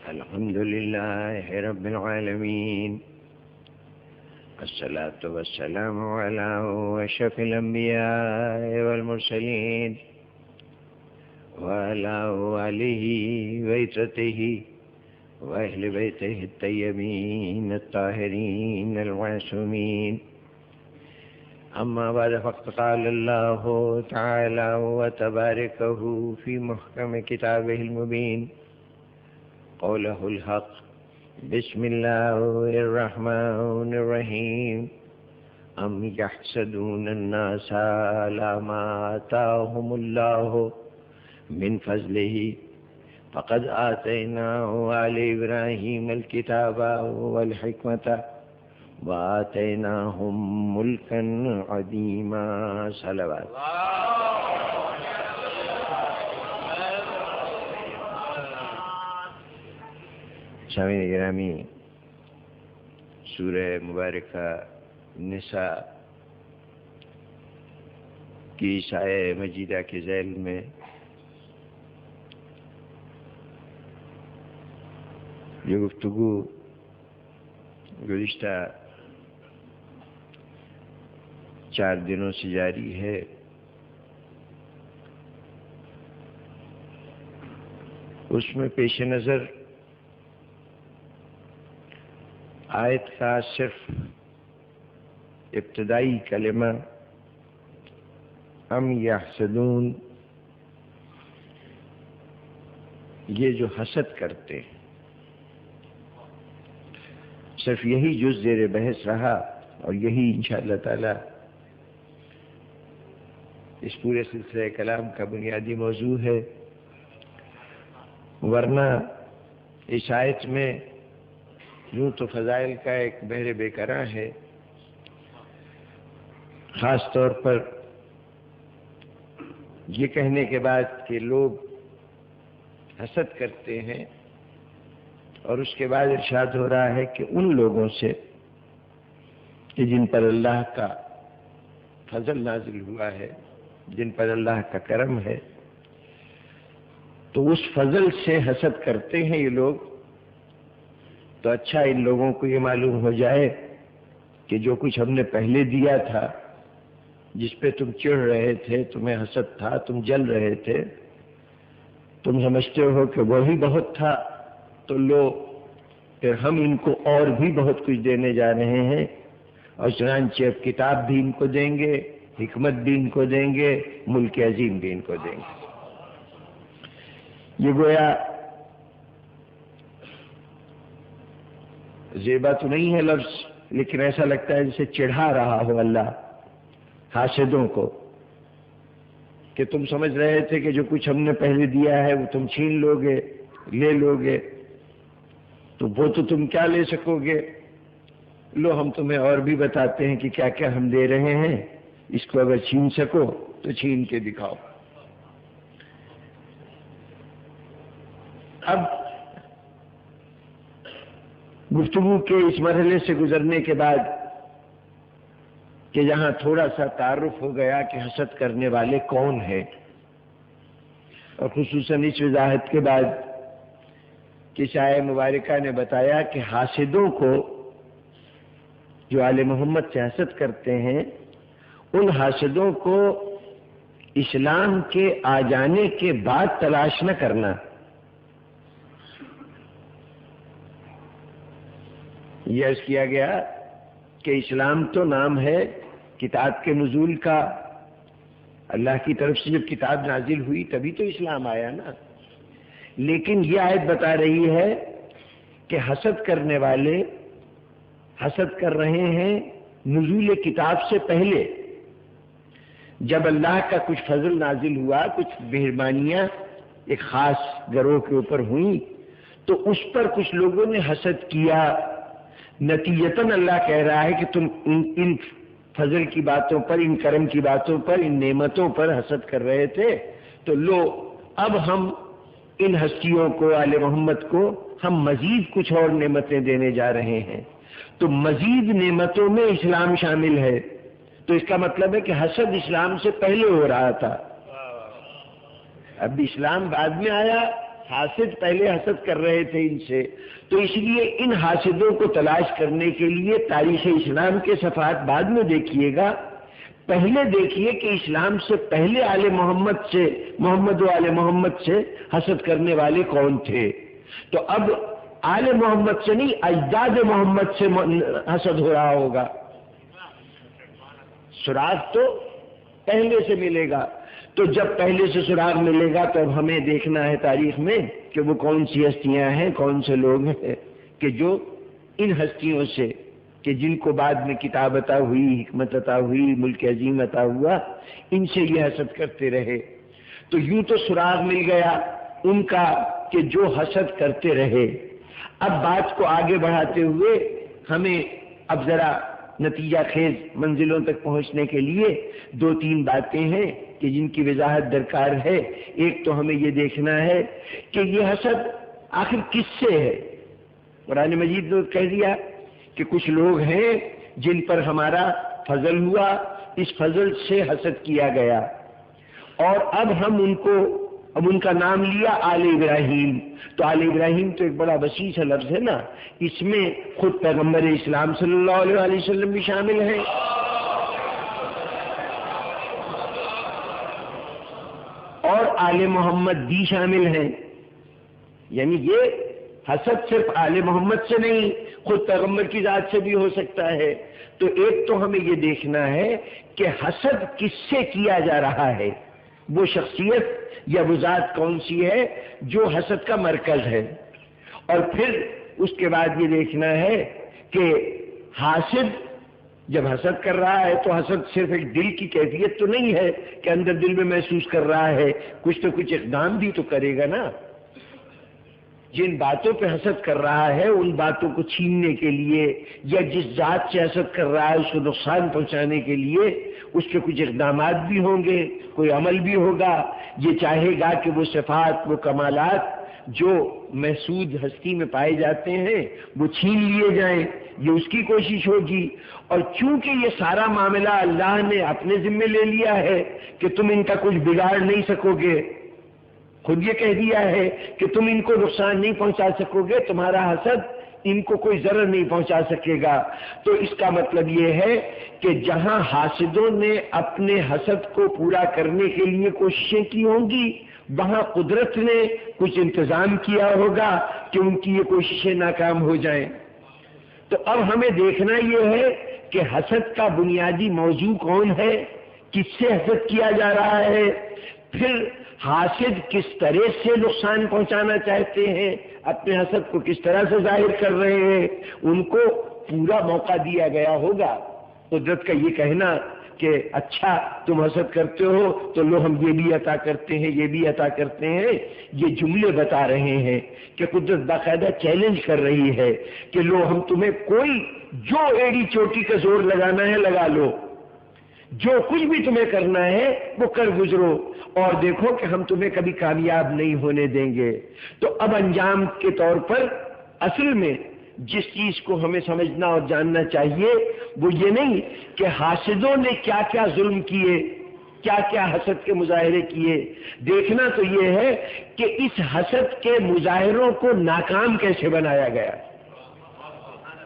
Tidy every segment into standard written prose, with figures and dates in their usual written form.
الحمد لله رب العالمين، الصلاة والسلام على أشرف الأنبياء والمرسلين وعلى آله وعترته وأهل بيته الطيبين الطاهرين المعصومين. أما بعد، فقد قال الله تعالى وتباركه في محكم كتابه المبين قوله الحق: بسم الله الرحمن الرحيم. أم يحسدون الناس على ما آتاهم الله من فضله فقد آتينا آل إبراهيم الكتاب والحكمة وآتيناهم ملكا عظيما. صلوات. سامعین گرامی، سورہ مبارکہ نساء کی سایہ مجیدہ کے ذیل میں یہ گفتگو گزشتہ 4 دنوں سے جاری ہے. اس میں پیش نظر آیت کا صرف ابتدائی کلمہ ام یحسدون، یہ جو حسد کرتے ہیں، صرف یہی جز زیر بحث رہا، اور یہی انشاءاللہ تعالی اس پورے سلسلہ کلام کا بنیادی موضوع ہے. ورنہ اس آیت میں یوں تو فضائل کا ایک بحر بے کراں ہے. خاص طور پر یہ کہنے کے بعد کہ لوگ حسد کرتے ہیں، اور اس کے بعد ارشاد ہو رہا ہے کہ ان لوگوں سے کہ جن پر اللہ کا فضل نازل ہوا ہے، جن پر اللہ کا کرم ہے، تو اس فضل سے حسد کرتے ہیں یہ لوگ. تو اچھا ان لوگوں کو یہ معلوم ہو جائے کہ جو کچھ ہم نے پہلے دیا تھا، جس پہ تم چڑھ رہے تھے، تمہیں حسد تھا، تم جل رہے تھے، تم سمجھتے ہو کہ وہی بہت تھا، تو لو پھر ہم ان کو اور بھی بہت کچھ دینے جا رہے ہیں. اور چنانچہ اب کتاب بھی ان کو دیں گے، حکمت بھی ان کو دیں گے، ملک عظیم بھی ان کو دیں گے. یہ گویا زیبا تو نہیں ہے لفظ، لیکن ایسا لگتا ہے جسے چڑھا رہا ہو اللہ حاسدوں کو، کہ تم سمجھ رہے تھے کہ جو کچھ ہم نے پہلے دیا ہے وہ تم چھین لو گے، لے لو گے، تو وہ تو تم کیا لے سکو گے. لو ہم تمہیں اور بھی بتاتے ہیں کہ کیا کیا ہم دے رہے ہیں، اس کو اگر چھین سکو تو چھین کے دکھاؤ. اب گفتگو کے اس مرحلے سے گزرنے کے بعد کہ جہاں تھوڑا سا تعارف ہو گیا کہ حسد کرنے والے کون ہیں، اور خصوصاً اس وضاحت کے بعد کہ آیہ مبارکہ نے بتایا کہ حاسدوں کو جو آل محمد سے حسد کرتے ہیں، ان حاسدوں کو اسلام کے آ جانے کے بعد تلاش نہ کرنا. یہ عرض کیا گیا کہ اسلام تو نام ہے کتاب کے نزول کا. اللہ کی طرف سے جب کتاب نازل ہوئی تبھی تو اسلام آیا نا. لیکن یہ آیت بتا رہی ہے کہ حسد کرنے والے حسد کر رہے ہیں نزول کتاب سے پہلے. جب اللہ کا کچھ فضل نازل ہوا، کچھ مہربانیاں ایک خاص گروہ کے اوپر ہوئیں، تو اس پر کچھ لوگوں نے حسد کیا. نتیجتاً اللہ کہہ رہا ہے کہ تم ان فضل کی باتوں پر، ان کرم کی باتوں پر، ان نعمتوں پر حسد کر رہے تھے، تو لو اب ہم ان ہستیوں کو، آل محمد کو، ہم مزید کچھ اور نعمتیں دینے جا رہے ہیں. تو مزید نعمتوں میں اسلام شامل ہے. تو اس کا مطلب ہے کہ حسد اسلام سے پہلے ہو رہا تھا. اب اسلام بعد میں آیا حاسد پہلے حسد کر رہے تھے ان سے، تو اس لیے ان حاسدوں کو تلاش کرنے کے لیے تاریخ اسلام کے صفحات بعد میں دیکھیے گا، پہلے دیکھیے کہ اسلام سے پہلے آل محمد سے، محمد و آل محمد سے حسد کرنے والے کون تھے۔ تو اب آل محمد سے نہیں، اجداد محمد سے حسد ہو رہا ہوگا۔ سراغ تو پہلے سے ملے گا، تو جب پہلے سے سراغ ملے گا تو اب ہمیں دیکھنا ہے تاریخ میں کہ وہ کون سی ہستیاں ہیں، کون سے لوگ ہیں کہ جو ان ہستیوں سے، کہ جن کو بعد میں کتاب عطا ہوئی، حکمت عطا ہوئی، ملک عظیم عطا ہوا، ان سے یہ حسد کرتے رہے۔ تو یوں تو سراغ مل گیا ان کا کہ جو حسد کرتے رہے۔ اب بات کو آگے بڑھاتے ہوئے ہمیں اب ذرا نتیجہ خیز منزلوں تک پہنچنے کے لیے دو تین باتیں ہیں کہ جن کی وضاحت درکار ہے۔ ایک تو ہمیں یہ دیکھنا ہے کہ یہ حسد آخر کس سے ہے۔ قرآن مجید نے کہہ دیا کہ کچھ لوگ ہیں جن پر ہمارا فضل ہوا، اس فضل سے حسد کیا گیا، اور اب ہم ان کا نام لیا آل ابراہیم۔ تو آل ابراہیم تو ایک بڑا وسیع سا لفظ ہے نا، اس میں خود پیغمبر اسلام صلی اللہ علیہ وسلم بھی شامل ہیں، اور آل محمد بھی شامل ہیں۔ یعنی یہ حسد صرف آل محمد سے نہیں، خود پیغمبر کی ذات سے بھی ہو سکتا ہے۔ تو ایک تو ہمیں یہ دیکھنا ہے کہ حسد کس سے کیا جا رہا ہے، وہ شخصیت یا وہ ذات کون سی ہے جو حسد کا مرکز ہے، اور پھر اس کے بعد یہ دیکھنا ہے کہ حاسد جب حسد کر رہا ہے تو حسد صرف ایک دل کی کیفیت تو نہیں ہے کہ اندر دل میں محسوس کر رہا ہے، کچھ تو کچھ اقدام بھی تو کرے گا نا۔ جن باتوں پہ حسد کر رہا ہے ان باتوں کو چھیننے کے لیے، یا جس ذات سے حسد کر رہا ہے اس کو نقصان پہنچانے کے لیے اس کے کچھ اقدامات بھی ہوں گے، کوئی عمل بھی ہوگا۔ یہ چاہے گا کہ وہ صفات، وہ کمالات جو محسود ہستی میں پائے جاتے ہیں وہ چھین لیے جائیں، یہ اس کی کوشش ہوگی۔ اور چونکہ یہ سارا معاملہ اللہ نے اپنے ذمے لے لیا ہے کہ تم ان کا کچھ بگاڑ نہیں سکو گے، خود یہ کہہ دیا ہے کہ تم ان کو نقصان نہیں پہنچا سکو گے، تمہارا حسد ان کو کوئی ضرر نہیں پہنچا سکے گا، تو اس کا مطلب یہ ہے کہ جہاں حاسدوں نے اپنے حسد کو پورا کرنے کے لیے کوششیں کی ہوں گی، وہاں قدرت نے کچھ انتظام کیا ہوگا کہ ان کی یہ کوششیں ناکام ہو جائیں۔ تو اب ہمیں دیکھنا یہ ہے کہ حسد کا بنیادی موضوع کون ہے، کس سے حسد کیا جا رہا ہے، پھر حاسد کس طرح سے نقصان پہنچانا چاہتے ہیں، اپنے حسد کو کس طرح سے ظاہر کر رہے ہیں، ان کو پورا موقع دیا گیا ہوگا۔ قدرت کا یہ کہنا کہ اچھا تم حسد کرتے ہو تو لو ہم یہ بھی عطا کرتے ہیں، یہ بھی عطا کرتے ہیں، یہ جملے بتا رہے ہیں کہ قدرت باقاعدہ چیلنج کر رہی ہے کہ لو ہم تمہیں کوئی جو ایڑی چوٹی کا زور لگانا ہے لگا لو، جو کچھ بھی تمہیں کرنا ہے وہ کر گزرو، اور دیکھو کہ ہم تمہیں کبھی کامیاب نہیں ہونے دیں گے۔ تو اب انجام کے طور پر اصل میں جس چیز کو ہمیں سمجھنا اور جاننا چاہیے وہ یہ نہیں کہ حاسدوں نے کیا کیا ظلم کیے، کیا کیا حسد کے مظاہرے کیے، دیکھنا تو یہ ہے کہ اس حسد کے مظاہروں کو ناکام کیسے بنایا گیا،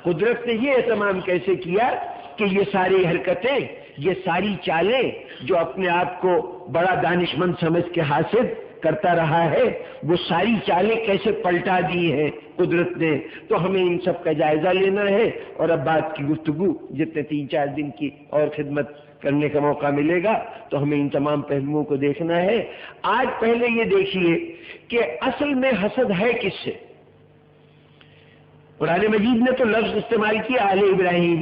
قدرت نے یہ اہتمام کیسے کیا کہ یہ ساری حرکتیں، یہ ساری چالیں جو اپنے آپ کو بڑا دانش مند سمجھ کے حاسد کرتا رہا ہے، وہ ساری چالیں کیسے پلٹا دی ہیں قدرت نے۔ تو ہمیں ان سب کا جائزہ لینا ہے، اور اب بات کی گفتگو جتنے 3-4 دن کی اور خدمت کرنے کا موقع ملے گا تو ہمیں ان تمام پہلوؤں کو دیکھنا ہے۔ آج پہلے یہ دیکھیے کہ اصل میں حسد ہے کس سے۔ قرآن مجید نے تو لفظ استعمال کیا آل ابراہیم،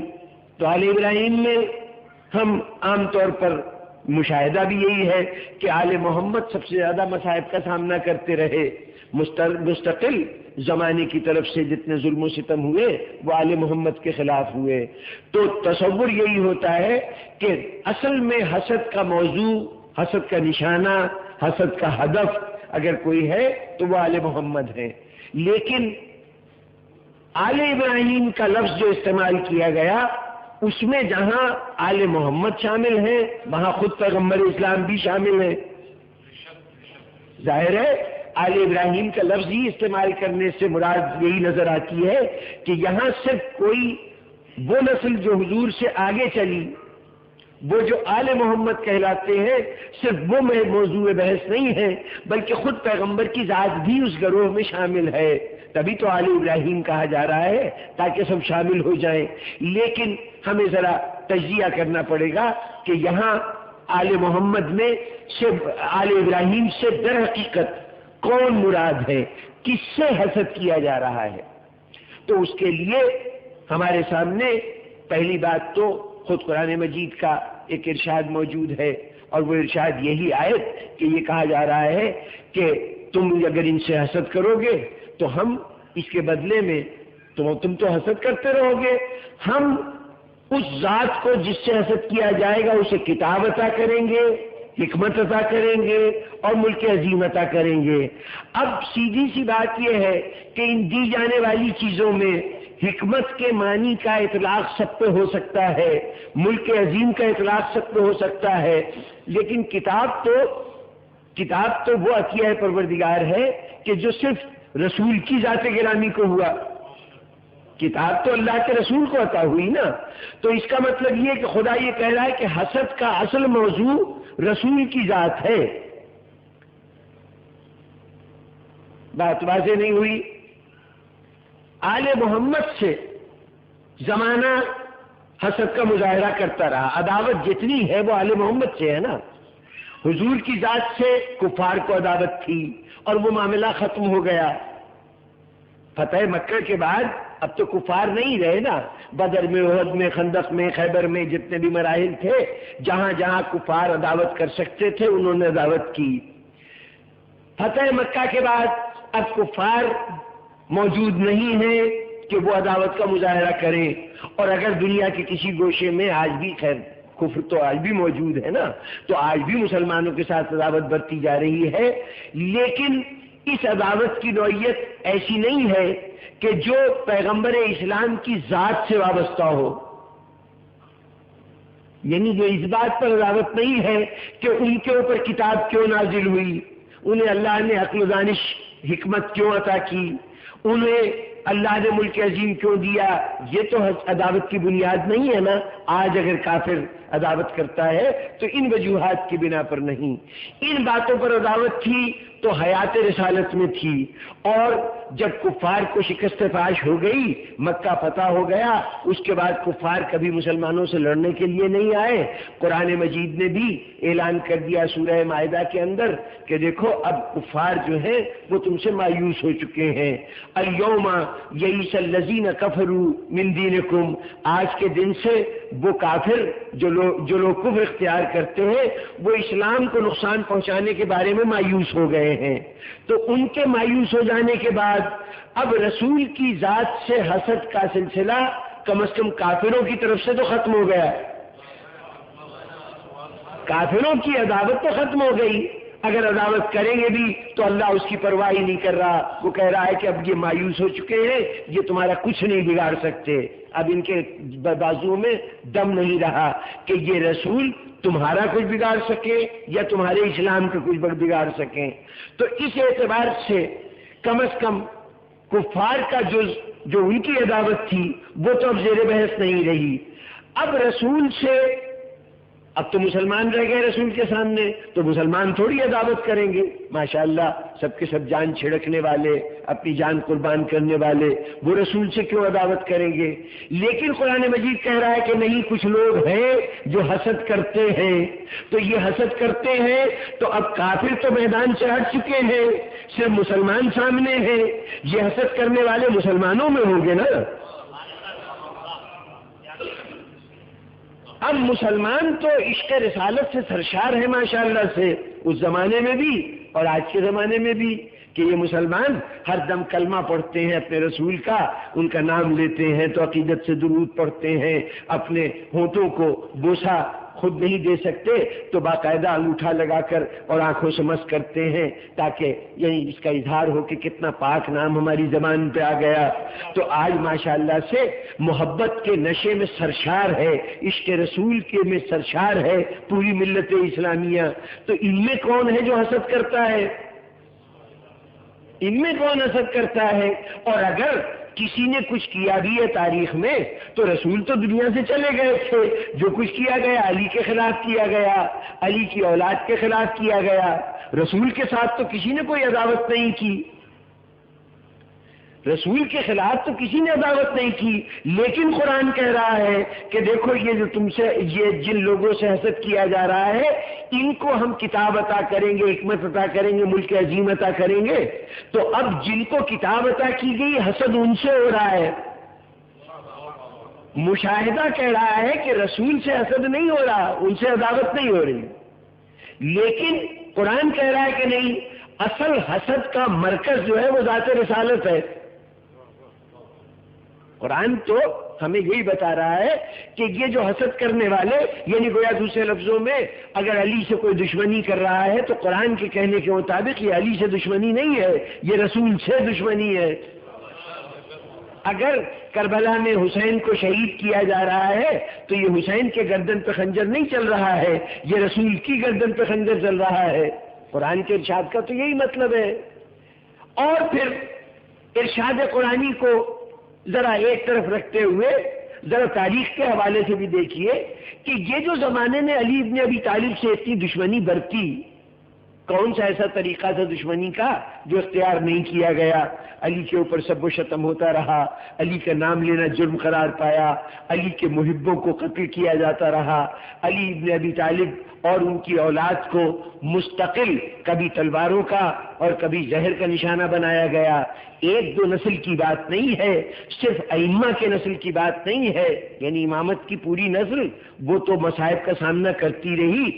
تو آل ابراہیم میں ہم عام طور پر مشاہدہ بھی یہی ہے کہ آل محمد سب سے زیادہ مصائب کا سامنا کرتے رہے، مستقل زمانے کی طرف سے جتنے ظلم و ستم ہوئے وہ آل محمد کے خلاف ہوئے۔ تو تصور یہی ہوتا ہے کہ اصل میں حسد کا موضوع، حسد کا نشانہ، حسد کا ہدف اگر کوئی ہے تو وہ آل محمد ہے، لیکن آل ابراہیم کا لفظ جو استعمال کیا گیا اس میں جہاں آل محمد شامل ہیں وہاں خود پیغمبر اسلام بھی شامل ہیں۔ ظاہر ہے آل ابراہیم کا لفظ ہی استعمال کرنے سے مراد یہی نظر آتی ہے کہ یہاں صرف کوئی وہ نسل جو حضور سے آگے چلی، وہ جو آل محمد کہلاتے ہیں، صرف وہ موضوع بحث نہیں ہے، بلکہ خود پیغمبر کی ذات بھی اس گروہ میں شامل ہے۔ تبھی تو آل ابراہیم کہا جا رہا ہے تاکہ سب شامل ہو جائیں۔ لیکن ہمیں ذرا تجزیہ کرنا پڑے گا کہ یہاں آل محمد میں سے آل ابراہیم سے در حقیقت کون مراد ہے، کس سے حسد کیا جا رہا ہے۔ تو اس کے لیے ہمارے سامنے پہلی بات تو خود قرآن مجید کا ایک ارشاد موجود ہے، اور وہ ارشاد یہی آیت کہ یہ کہا جا رہا ہے کہ تم اگر ان سے حسد کرو گے تو ہم اس کے بدلے میں تم تو حسد کرتے رہو گے، ہم اس ذات کو جس سے حسد کیا جائے گا اسے کتاب عطا کریں گے، حکمت عطا کریں گے اور ملک عظیم عطا کریں گے۔ اب سیدھی سی بات یہ ہے کہ ان دی جانے والی چیزوں میں حکمت کے معنی کا اطلاق سب پہ ہو سکتا ہے، ملک عظیم کا اطلاق سب پہ ہو سکتا ہے، لیکن کتاب تو وہ عطیہ پروردگار ہے کہ جو صرف رسول کی ذات گرامی کو ہوا۔ کتاب تو اللہ کے رسول کو عطا ہوئی نا، تو اس کا مطلب یہ کہ خدا یہ کہہ رہا ہے کہ حسد کا اصل موضوع رسول کی ذات ہے۔ بات واضح نہیں ہوئی؟ آل محمد سے زمانہ حسد کا مظاہرہ کرتا رہا، عداوت جتنی ہے وہ آل محمد سے ہے نا۔ حضور کی ذات سے کفار کو عداوت تھی اور وہ معاملہ ختم ہو گیا۔ فتح مکہ کے بعد اب تو کفار نہیں رہے نا، بدر میں، احد میں، خندق میں، خیبر میں جتنے بھی مراحل تھے، جہاں جہاں کفار عداوت کر سکتے تھے انہوں نے عداوت کی۔ فتح مکہ کے بعد اب کفار موجود نہیں ہیں کہ وہ عداوت کا مظاہرہ کریں، اور اگر دنیا کے کسی گوشے میں آج بھی، خیر کفر تو آج بھی موجود ہے نا، تو آج بھی مسلمانوں کے ساتھ عداوت برتی جا رہی ہے، لیکن اس عداوت کی نوعیت ایسی نہیں ہے کہ جو پیغمبر اسلام کی ذات سے وابستہ ہو، یعنی جو اس بات پر عداوت نہیں ہے کہ ان کے اوپر کتاب کیوں نازل ہوئی، انہیں اللہ نے عقل و دانش حکمت کیوں عطا کی، انہیں اللہ نے ملک عظیم کیوں دیا، یہ تو عداوت کی بنیاد نہیں ہے نا۔ آج اگر کافر عداوت کرتا ہے تو ان وجوہات کی بنا پر نہیں، ان باتوں پر عداوت تھی تو حیات رسالت میں تھی، اور جب کفار کو شکست فاش ہو گئی، مکہ فتح ہو گیا، اس کے بعد کفار کبھی مسلمانوں سے لڑنے کے لیے نہیں آئے۔ قرآن مجید نے بھی اعلان کر دیا سورہ مائدہ کے اندر کہ دیکھو اب کفار جو ہیں وہ تم سے مایوس ہو چکے ہیں۔ الیوم یئس الذین کفروا من دینکم، آج کے دن سے وہ کافر جو لوگ کفر اختیار کرتے ہیں وہ اسلام کو نقصان پہنچانے کے بارے میں مایوس ہو گئے ہیں۔ تو ان کے مایوس ہو جانے کے بعد اب رسول کی ذات سے حسد کا سلسلہ کم از کم کافروں کی طرف سے تو ختم ہو گیا، کافروں کی عداوت تو ختم ہو گئی۔ اگر عداوت کریں گے بھی تو اللہ اس کی پرواہ ہی نہیں کر رہا، وہ کہہ رہا ہے کہ اب یہ مایوس ہو چکے ہیں، یہ تمہارا کچھ نہیں بگاڑ سکتے، اب ان کے بازو میں دم نہیں رہا کہ یہ رسول تمہارا کچھ بگاڑ سکے یا تمہارے اسلام کا کچھ بگاڑ سکیں۔ تو اس اعتبار سے کم از کم کفار کا جو ان کی عداوت تھی وہ تو اب زیر بحث نہیں رہی۔ اب رسول سے، اب تو مسلمان رہ گئے رسول کے سامنے، تو مسلمان تھوڑی عداوت کریں گے، ماشاءاللہ سب کے سب جان چھڑکنے والے، اپنی جان قربان کرنے والے، وہ رسول سے کیوں عداوت کریں گے؟ لیکن قرآن مجید کہہ رہا ہے کہ نہیں، کچھ لوگ ہیں جو حسد کرتے ہیں، تو یہ حسد کرتے ہیں تو اب کافر تو میدان سے ہٹ چکے ہیں، صرف مسلمان سامنے ہیں، یہ حسد کرنے والے مسلمانوں میں ہوں گے نا۔ اب مسلمان تو عشق رسالت سے سرشار ہے ماشاءاللہ سے، اس زمانے میں بھی اور آج کے زمانے میں بھی، کہ یہ مسلمان ہر دم کلمہ پڑھتے ہیں اپنے رسول کا، ان کا نام لیتے ہیں تو عقیدت سے درود پڑھتے ہیں، اپنے ہونٹوں کو بوسہ خود نہیں دے سکتے تو باقاعدہ انگوٹھا لگا کر اور آنکھوں سے مس کرتے ہیں تاکہ یعنی اس کا اظہار ہو کہ کتنا پاک نام ہماری زبان پہ آ گیا۔ تو آج ماشاءاللہ سے محبت کے نشے میں سرشار ہے، عشق رسول کے میں سرشار ہے پوری ملت اسلامیہ، تو ان میں کون ہے جو حسد کرتا ہے؟ ان میں کون حسد کرتا ہے؟ اور اگر کسی نے کچھ کیا بھی ہے تاریخ میں تو رسول تو دنیا سے چلے گئے تھے. جو کچھ کیا گیا علی کے خلاف کیا گیا، علی کی اولاد کے خلاف کیا گیا. رسول کے ساتھ تو کسی نے کوئی عداوت نہیں کی، رسول کے خلاف تو کسی نے عداوت نہیں کی. لیکن قرآن کہہ رہا ہے کہ دیکھو یہ جو تم سے یہ جن لوگوں سے حسد کیا جا رہا ہے ان کو ہم کتاب عطا کریں گے، حکمت عطا کریں گے، ملک عظیم عطا کریں گے. تو اب جن کو کتاب عطا کی گئی حسد ان سے ہو رہا ہے. مشاہدہ کہہ رہا ہے کہ رسول سے حسد نہیں ہو رہا، ان سے عداوت نہیں ہو رہی. لیکن قرآن کہہ رہا ہے کہ نہیں، اصل حسد کا مرکز جو ہے وہ ذات رسالت ہے. قرآن تو ہمیں یہی بتا رہا ہے کہ یہ جو حسد کرنے والے، یعنی گویا دوسرے لفظوں میں اگر علی سے کوئی دشمنی کر رہا ہے تو قرآن کے کہنے کے مطابق یہ علی سے دشمنی نہیں ہے، یہ رسول سے دشمنی ہے. اگر کربلا میں حسین کو شہید کیا جا رہا ہے تو یہ حسین کے گردن پہ خنجر نہیں چل رہا ہے، یہ رسول کی گردن پہ خنجر چل رہا ہے. قرآن کے ارشاد کا تو یہی مطلب ہے. اور پھر ارشاد قرآنی کو ذرا ایک طرف رکھتے ہوئے ذرا تاریخ کے حوالے سے بھی دیکھیے کہ یہ جو زمانے میں علی ابن ابی طالب سے اتنی دشمنی برتی، کون سا ایسا طریقہ تھا دشمنی کا جو اختیار نہیں کیا گیا؟ علی کے اوپر سب و شتم ہوتا رہا، علی کا نام لینا جرم قرار پایا، علی کے محبوں کو قتل کیا جاتا رہا، علی ابن ابی طالب اور ان کی اولاد کو مستقل کبھی تلواروں کا اور کبھی زہر کا نشانہ بنایا گیا. ایک دو نسل کی بات نہیں ہے، صرف ائمہ کے نسل کی بات نہیں ہے، یعنی امامت کی پوری نسل وہ تو مصائب کا سامنا کرتی رہی.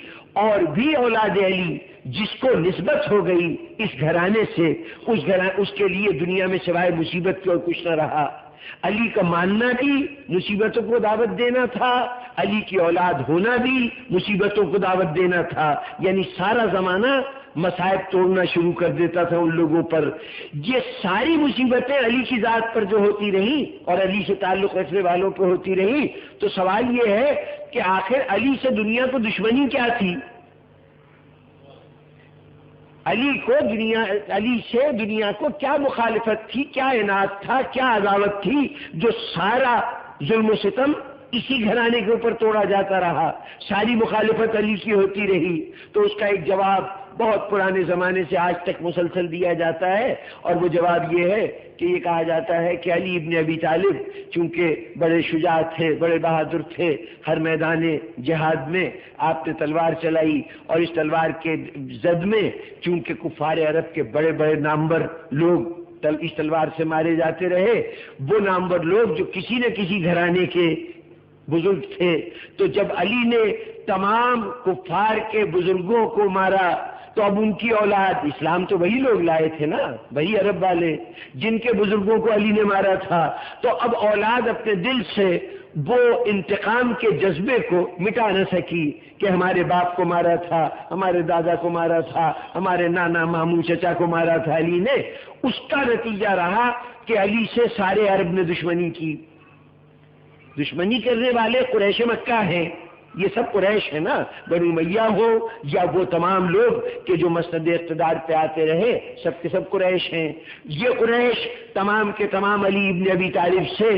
اور بھی اولاد علی جس کو نسبت ہو گئی اس گھرانے سے، اس کے لیے دنیا میں سوائے مصیبت کے اور کچھ نہ رہا. علی کا ماننا بھی مصیبتوں کو دعوت دینا تھا، علی کی اولاد ہونا بھی مصیبتوں کو دعوت دینا تھا. یعنی سارا زمانہ مصائب توڑنا شروع کر دیتا تھا ان لوگوں پر. یہ ساری مصیبتیں علی کی ذات پر جو ہوتی رہیں اور علی سے تعلق رکھنے والوں پہ ہوتی رہیں، تو سوال یہ ہے کہ آخر علی سے دنیا کو دشمنی کیا تھی؟ علی سے دنیا کو کیا مخالفت تھی، کیا عناد تھا، کیا عداوت تھی جو سارا ظلم و ستم اسی گھرانے کے اوپر توڑا جاتا رہا، ساری مخالفت علی کی ہوتی رہی؟ تو اس کا ایک جواب بہت پرانے زمانے سے آج تک مسلسل دیا جاتا ہے، اور وہ جواب یہ ہے کہ یہ کہا جاتا ہے کہ علی ابن ابی طالب چونکہ بڑے شجاع تھے، بڑے بہادر تھے، ہر میدان جہاد میں آپ نے تلوار چلائی، اور اس تلوار کے زد میں چونکہ کفار عرب کے بڑے بڑے نامور لوگ اس تلوار سے مارے جاتے رہے، وہ نامور لوگ جو کسی نہ کسی گھرانے کے بزرگ تھے، تو جب علی نے تمام کفار کے بزرگوں کو مارا تو اب ان کی اولاد، اسلام تو وہی لوگ لائے تھے نا، وہی عرب والے جن کے بزرگوں کو علی نے مارا تھا، تو اب اولاد اپنے دل سے وہ انتقام کے جذبے کو مٹا نہ سکی کہ ہمارے باپ کو مارا تھا، ہمارے دادا کو مارا تھا، ہمارے نانا ماموں چچا کو مارا تھا علی نے. اس کا نتیجہ رہا کہ علی سے سارے عرب نے دشمنی کی. دشمنی کرنے والے قریش مکہ ہیں، یہ سب قریش ہے نا، بنو امیہ ہو یا وہ تمام لوگ کہ جو مسند اقتدار پہ آتے رہے، سب کے سب قریش ہیں. یہ قریش تمام کے تمام علی ابن ابی طالب سے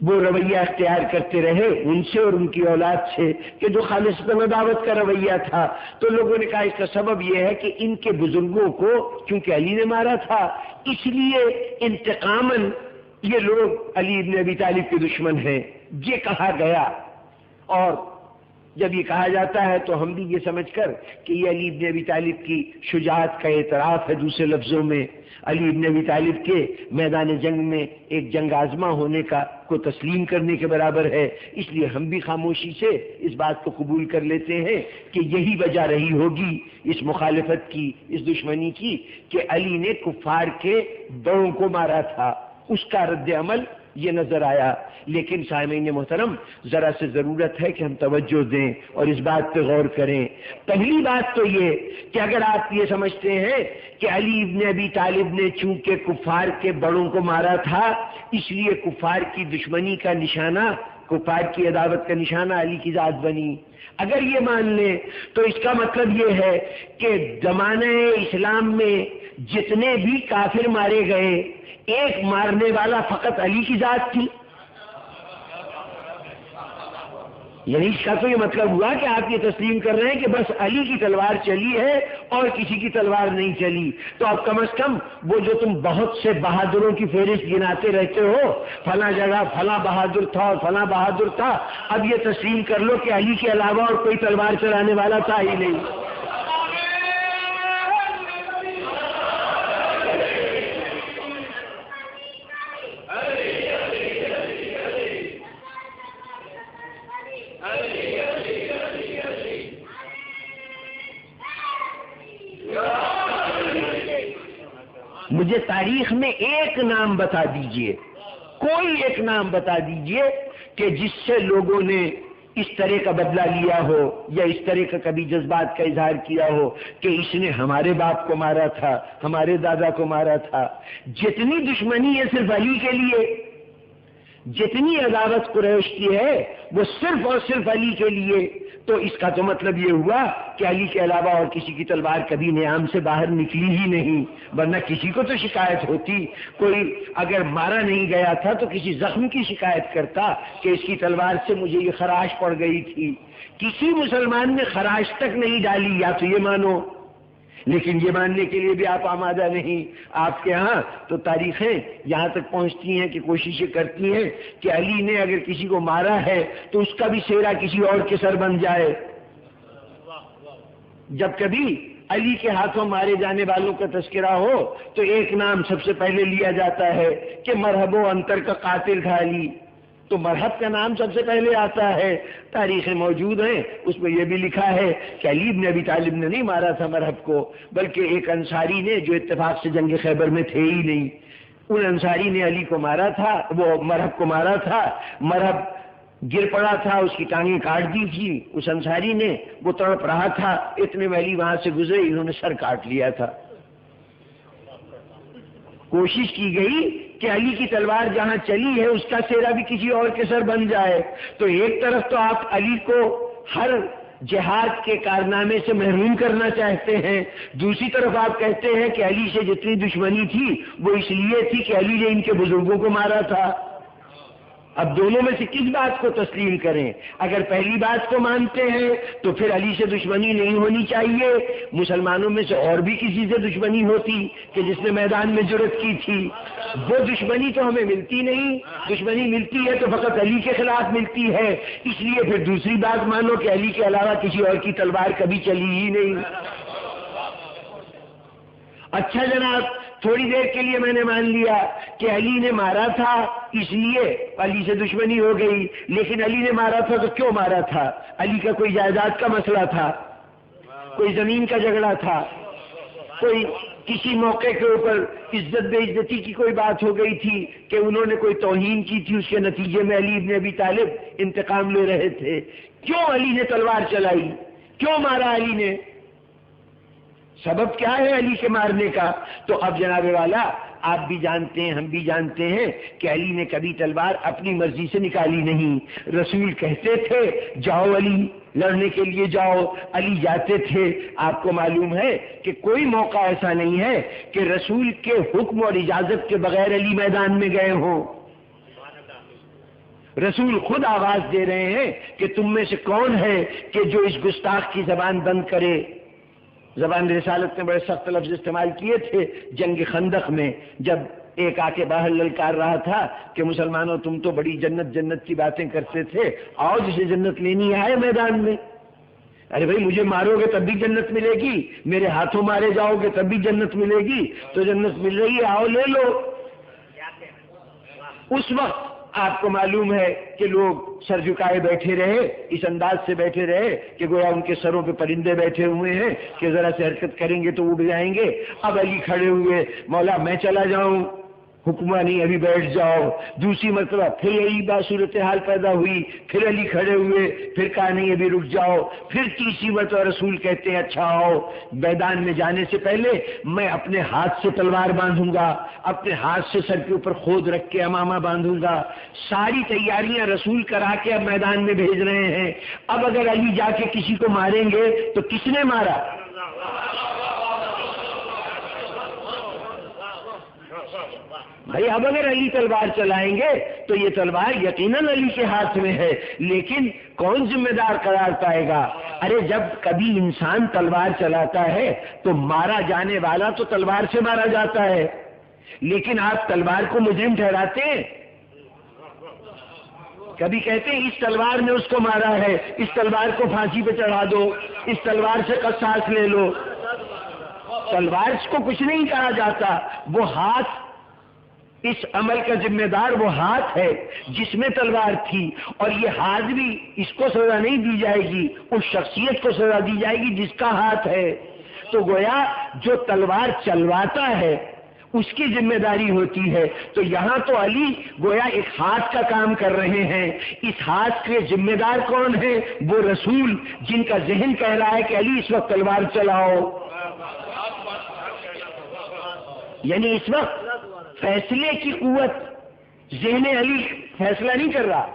وہ رویہ اختیار کرتے رہے، ان سے اور ان کی اولاد سے، کہ جو خالصتاً عداوت کا رویہ تھا. تو لوگوں نے کہا اس کا سبب یہ ہے کہ ان کے بزرگوں کو چونکہ علی نے مارا تھا، اس لیے انتقاماً یہ لوگ علی ابن ابی طالب کے دشمن ہیں، یہ کہا گیا. اور جب یہ کہا جاتا ہے تو ہم بھی یہ سمجھ کر کہ یہ علی ابن ابی طالب کی شجاعت کا اعتراف ہے، دوسرے لفظوں میں علی ابن ابی طالب کے میدان جنگ میں ایک جنگ آزما ہونے کو تسلیم کرنے کے برابر ہے. اس لیے ہم بھی خاموشی سے اس بات کو قبول کر لیتے ہیں کہ یہی وجہ رہی ہوگی اس مخالفت کی، اس دشمنی کی، کہ علی نے کفار کے بڑوں کو مارا تھا. اس کا رد عمل یہ نظر آیا. لیکن سامعین محترم، ذرا سے ضرورت ہے کہ ہم توجہ دیں اور اس بات پہ غور کریں. پہلی بات تو یہ کہ اگر آپ یہ سمجھتے ہیں کہ علی ابن ابی طالب نے چونکہ کفار کے بڑوں کو مارا تھا اس لیے کفار کی دشمنی کا نشانہ، کفار کی عداوت کا نشانہ علی کی ذات بنی، اگر یہ مان لیں تو اس کا مطلب یہ ہے کہ زمانہ اسلام میں جتنے بھی کافر مارے گئے ایک مارنے والا فقط علی کی ذات تھی؟ یعنی اس کا تو یہ مطلب ہوا کہ آپ یہ تسلیم کر رہے ہیں کہ بس علی کی تلوار چلی ہے اور کسی کی تلوار نہیں چلی. تو اب کم از کم وہ جو تم بہت سے بہادروں کی فہرست گناتے رہتے ہو، فلاں جگہ فلاں بہادر تھا اور فلاں بہادر تھا، اب یہ تسلیم کر لو کہ علی کے علاوہ اور کوئی تلوار چلانے والا تھا ہی نہیں. مجھے تاریخ میں ایک نام بتا دیجئے، کوئی ایک نام بتا دیجئے کہ جس سے لوگوں نے اس طرح کا بدلہ لیا ہو یا اس طرح کا کبھی جذبات کا اظہار کیا ہو کہ اس نے ہمارے باپ کو مارا تھا، ہمارے دادا کو مارا تھا. جتنی دشمنی ہے صرف علی کے لیے، جتنی عداوت قریش کی ہے وہ صرف اور صرف علی کے لیے. تو اس کا تو مطلب یہ ہوا کہ علی کے علاوہ اور کسی کی تلوار کبھی نیام سے باہر نکلی ہی نہیں، ورنہ کسی کو تو شکایت ہوتی. کوئی اگر مارا نہیں گیا تھا تو کسی زخم کی شکایت کرتا کہ اس کی تلوار سے مجھے یہ خراش پڑ گئی تھی. کسی مسلمان نے خراش تک نہیں ڈالی، یا تو یہ مانو، لیکن یہ ماننے کے لیے بھی آپ آمادہ نہیں. آپ کے ہاں تو تاریخیں یہاں تک پہنچتی ہیں کہ کوششیں کرتی ہیں کہ علی نے اگر کسی کو مارا ہے تو اس کا بھی سہرا کسی اور کے سر بن جائے. جب کبھی علی کے ہاتھوں مارے جانے والوں کا تذکرہ ہو تو ایک نام سب سے پہلے لیا جاتا ہے کہ مرحب و انتر کا قاتل تھا علی. تو مرحب کا نام سب سے پہلے آتا ہے. تاریخیں موجود ہیں، اس میں یہ بھی لکھا ہے کہ علی بن ابی طالب نے نہیں مارا تھا مرحب کو، بلکہ ایک انصاری نے جو اتفاق سے جنگ خیبر میں تھے ہی نہیں، ان انصاری نے علی کو مارا تھا، وہ مرحب کو مارا تھا. مرحب گر پڑا تھا، اس کی ٹانگیں کاٹ دی تھی اس انصاری نے، وہ تڑپ رہا تھا، اتنے میں علی وہاں سے گزرے، انہوں نے سر کاٹ لیا تھا. کوشش کی گئی کہ علی کی تلوار جہاں چلی ہے اس کا سہرا بھی کسی اور کے سر بن جائے. تو ایک طرف تو آپ علی کو ہر جہاد کے کارنامے سے محروم کرنا چاہتے ہیں، دوسری طرف آپ کہتے ہیں کہ علی سے جتنی دشمنی تھی وہ اس لیے تھی کہ علی نے ان کے بزرگوں کو مارا تھا. اب دونوں میں سے کس بات کو تسلیم کریں؟ اگر پہلی بات کو مانتے ہیں تو پھر علی سے دشمنی نہیں ہونی چاہیے، مسلمانوں میں سے اور بھی کسی سے دشمنی ہوتی کہ جس نے میدان میں جرأت کی تھی. وہ دشمنی تو ہمیں ملتی نہیں، دشمنی ملتی ہے تو فقط علی کے خلاف ملتی ہے. اس لیے پھر دوسری بات مانو کہ علی کے علاوہ کسی اور کی تلوار کبھی چلی ہی نہیں. اچھا جناب، تھوڑی دیر کے لیے میں نے مان لیا کہ علی نے مارا تھا اس لیے علی سے دشمنی ہو گئی، لیکن علی نے مارا تھا تو کیوں مارا تھا؟ علی کا کوئی جائیداد کا مسئلہ تھا، کوئی زمین کا جھگڑا تھا، کوئی کسی موقع کے اوپر عزت بے عزتی کی کوئی بات ہو گئی تھی کہ انہوں نے کوئی توہین کی تھی، اس کے نتیجے میں علی ابن ابی طالب انتقام لے رہے تھے. کیوں علی نے تلوار چلائی؟ کیوں مارا علی نے؟ سبب کیا ہے علی کے مارنے کا؟ تو اب جناب والا آپ بھی جانتے ہیں، ہم بھی جانتے ہیں کہ علی نے کبھی تلوار اپنی مرضی سے نکالی نہیں. رسول کہتے تھے جاؤ علی، لڑنے کے لیے جاؤ، علی جاتے تھے. آپ کو معلوم ہے کہ کوئی موقع ایسا نہیں ہے کہ رسول کے حکم اور اجازت کے بغیر علی میدان میں گئے ہوں. رسول خود آواز دے رہے ہیں کہ تم میں سے کون ہے کہ جو اس گستاخ کی زبان بند کرے. زبان رسالت نے بڑے سخت لفظ استعمال کیے تھے جنگ خندق میں، جب ایک آ کے باہر للکار رہا تھا کہ مسلمانوں تم تو بڑی جنت جنت کی باتیں کرتے تھے، آؤ جسے جنت لینی ہے میدان میں. ارے بھائی مجھے مارو گے تب بھی جنت ملے گی، میرے ہاتھوں مارے جاؤ گے تب بھی جنت ملے گی، تو جنت مل رہی ہے، آؤ لے لو. اس وقت آپ کو معلوم ہے کہ لوگ سر جھکائے بیٹھے رہے، اس انداز سے بیٹھے رہے کہ گویا ان کے سروں پہ پرندے بیٹھے ہوئے ہیں کہ ذرا سے حرکت کریں گے تو اڑ جائیں گے. اب علی کھڑے ہوئے، مولا میں چلا جاؤں؟ حکمہ نہیں، ابھی بیٹھ جاؤ. دوسری مرتبہ پھر یہی بات صورتحال پیدا ہوئی، پھر علی کھڑے ہوئے، پھر کہا نہیں ابھی رک جاؤ. پھر تیسری مرتبہ رسول کہتے ہیں اچھا آؤ، میدان میں جانے سے پہلے میں اپنے ہاتھ سے تلوار باندھوں گا، اپنے ہاتھ سے سر کے اوپر خود رکھ کے امامہ باندھوں گا. ساری تیاریاں رسول کرا کے اب میدان میں بھیج رہے ہیں. اب اگر علی جا کے کسی کو ماریں گے تو کس نے مارا؟ بھائی اب اگر علی تلوار چلائیں گے تو یہ تلوار یقیناً علی کے ہاتھ میں ہے، لیکن کون ذمہ دار قرار پائے گا؟ ارے جب کبھی انسان تلوار چلاتا ہے تو مارا جانے والا تو تلوار سے مارا جاتا ہے، لیکن آپ تلوار کو مجرم ٹھہراتے ہیں؟ کبھی کہتے ہیں اس تلوار نے اس کو مارا ہے، اس تلوار کو پھانسی پہ چڑھا دو، اس تلوار سے قصاص لے لو؟ تلوار کو کچھ نہیں کہا جاتا، وہ ہاتھ، اس عمل کا ذمہ دار وہ ہاتھ ہے جس میں تلوار تھی، اور یہ ہاتھ بھی اس کو سزا نہیں دی جائے گی، اس شخصیت کو سزا دی جائے گی جس کا ہاتھ ہے۔ تو گویا جو تلوار چلواتا ہے اس کی ذمہ داری ہوتی ہے، تو یہاں تو علی گویا ایک ہاتھ کا کام کر رہے ہیں۔ اس ہاتھ کے ذمہ دار کون ہیں؟ وہ رسول جن کا ذہن کہہ رہا ہے کہ علی اس وقت تلوار چلاؤ، یعنی اس وقت فیصلے کی قوت ذہن علی فیصلہ نہیں کر رہا،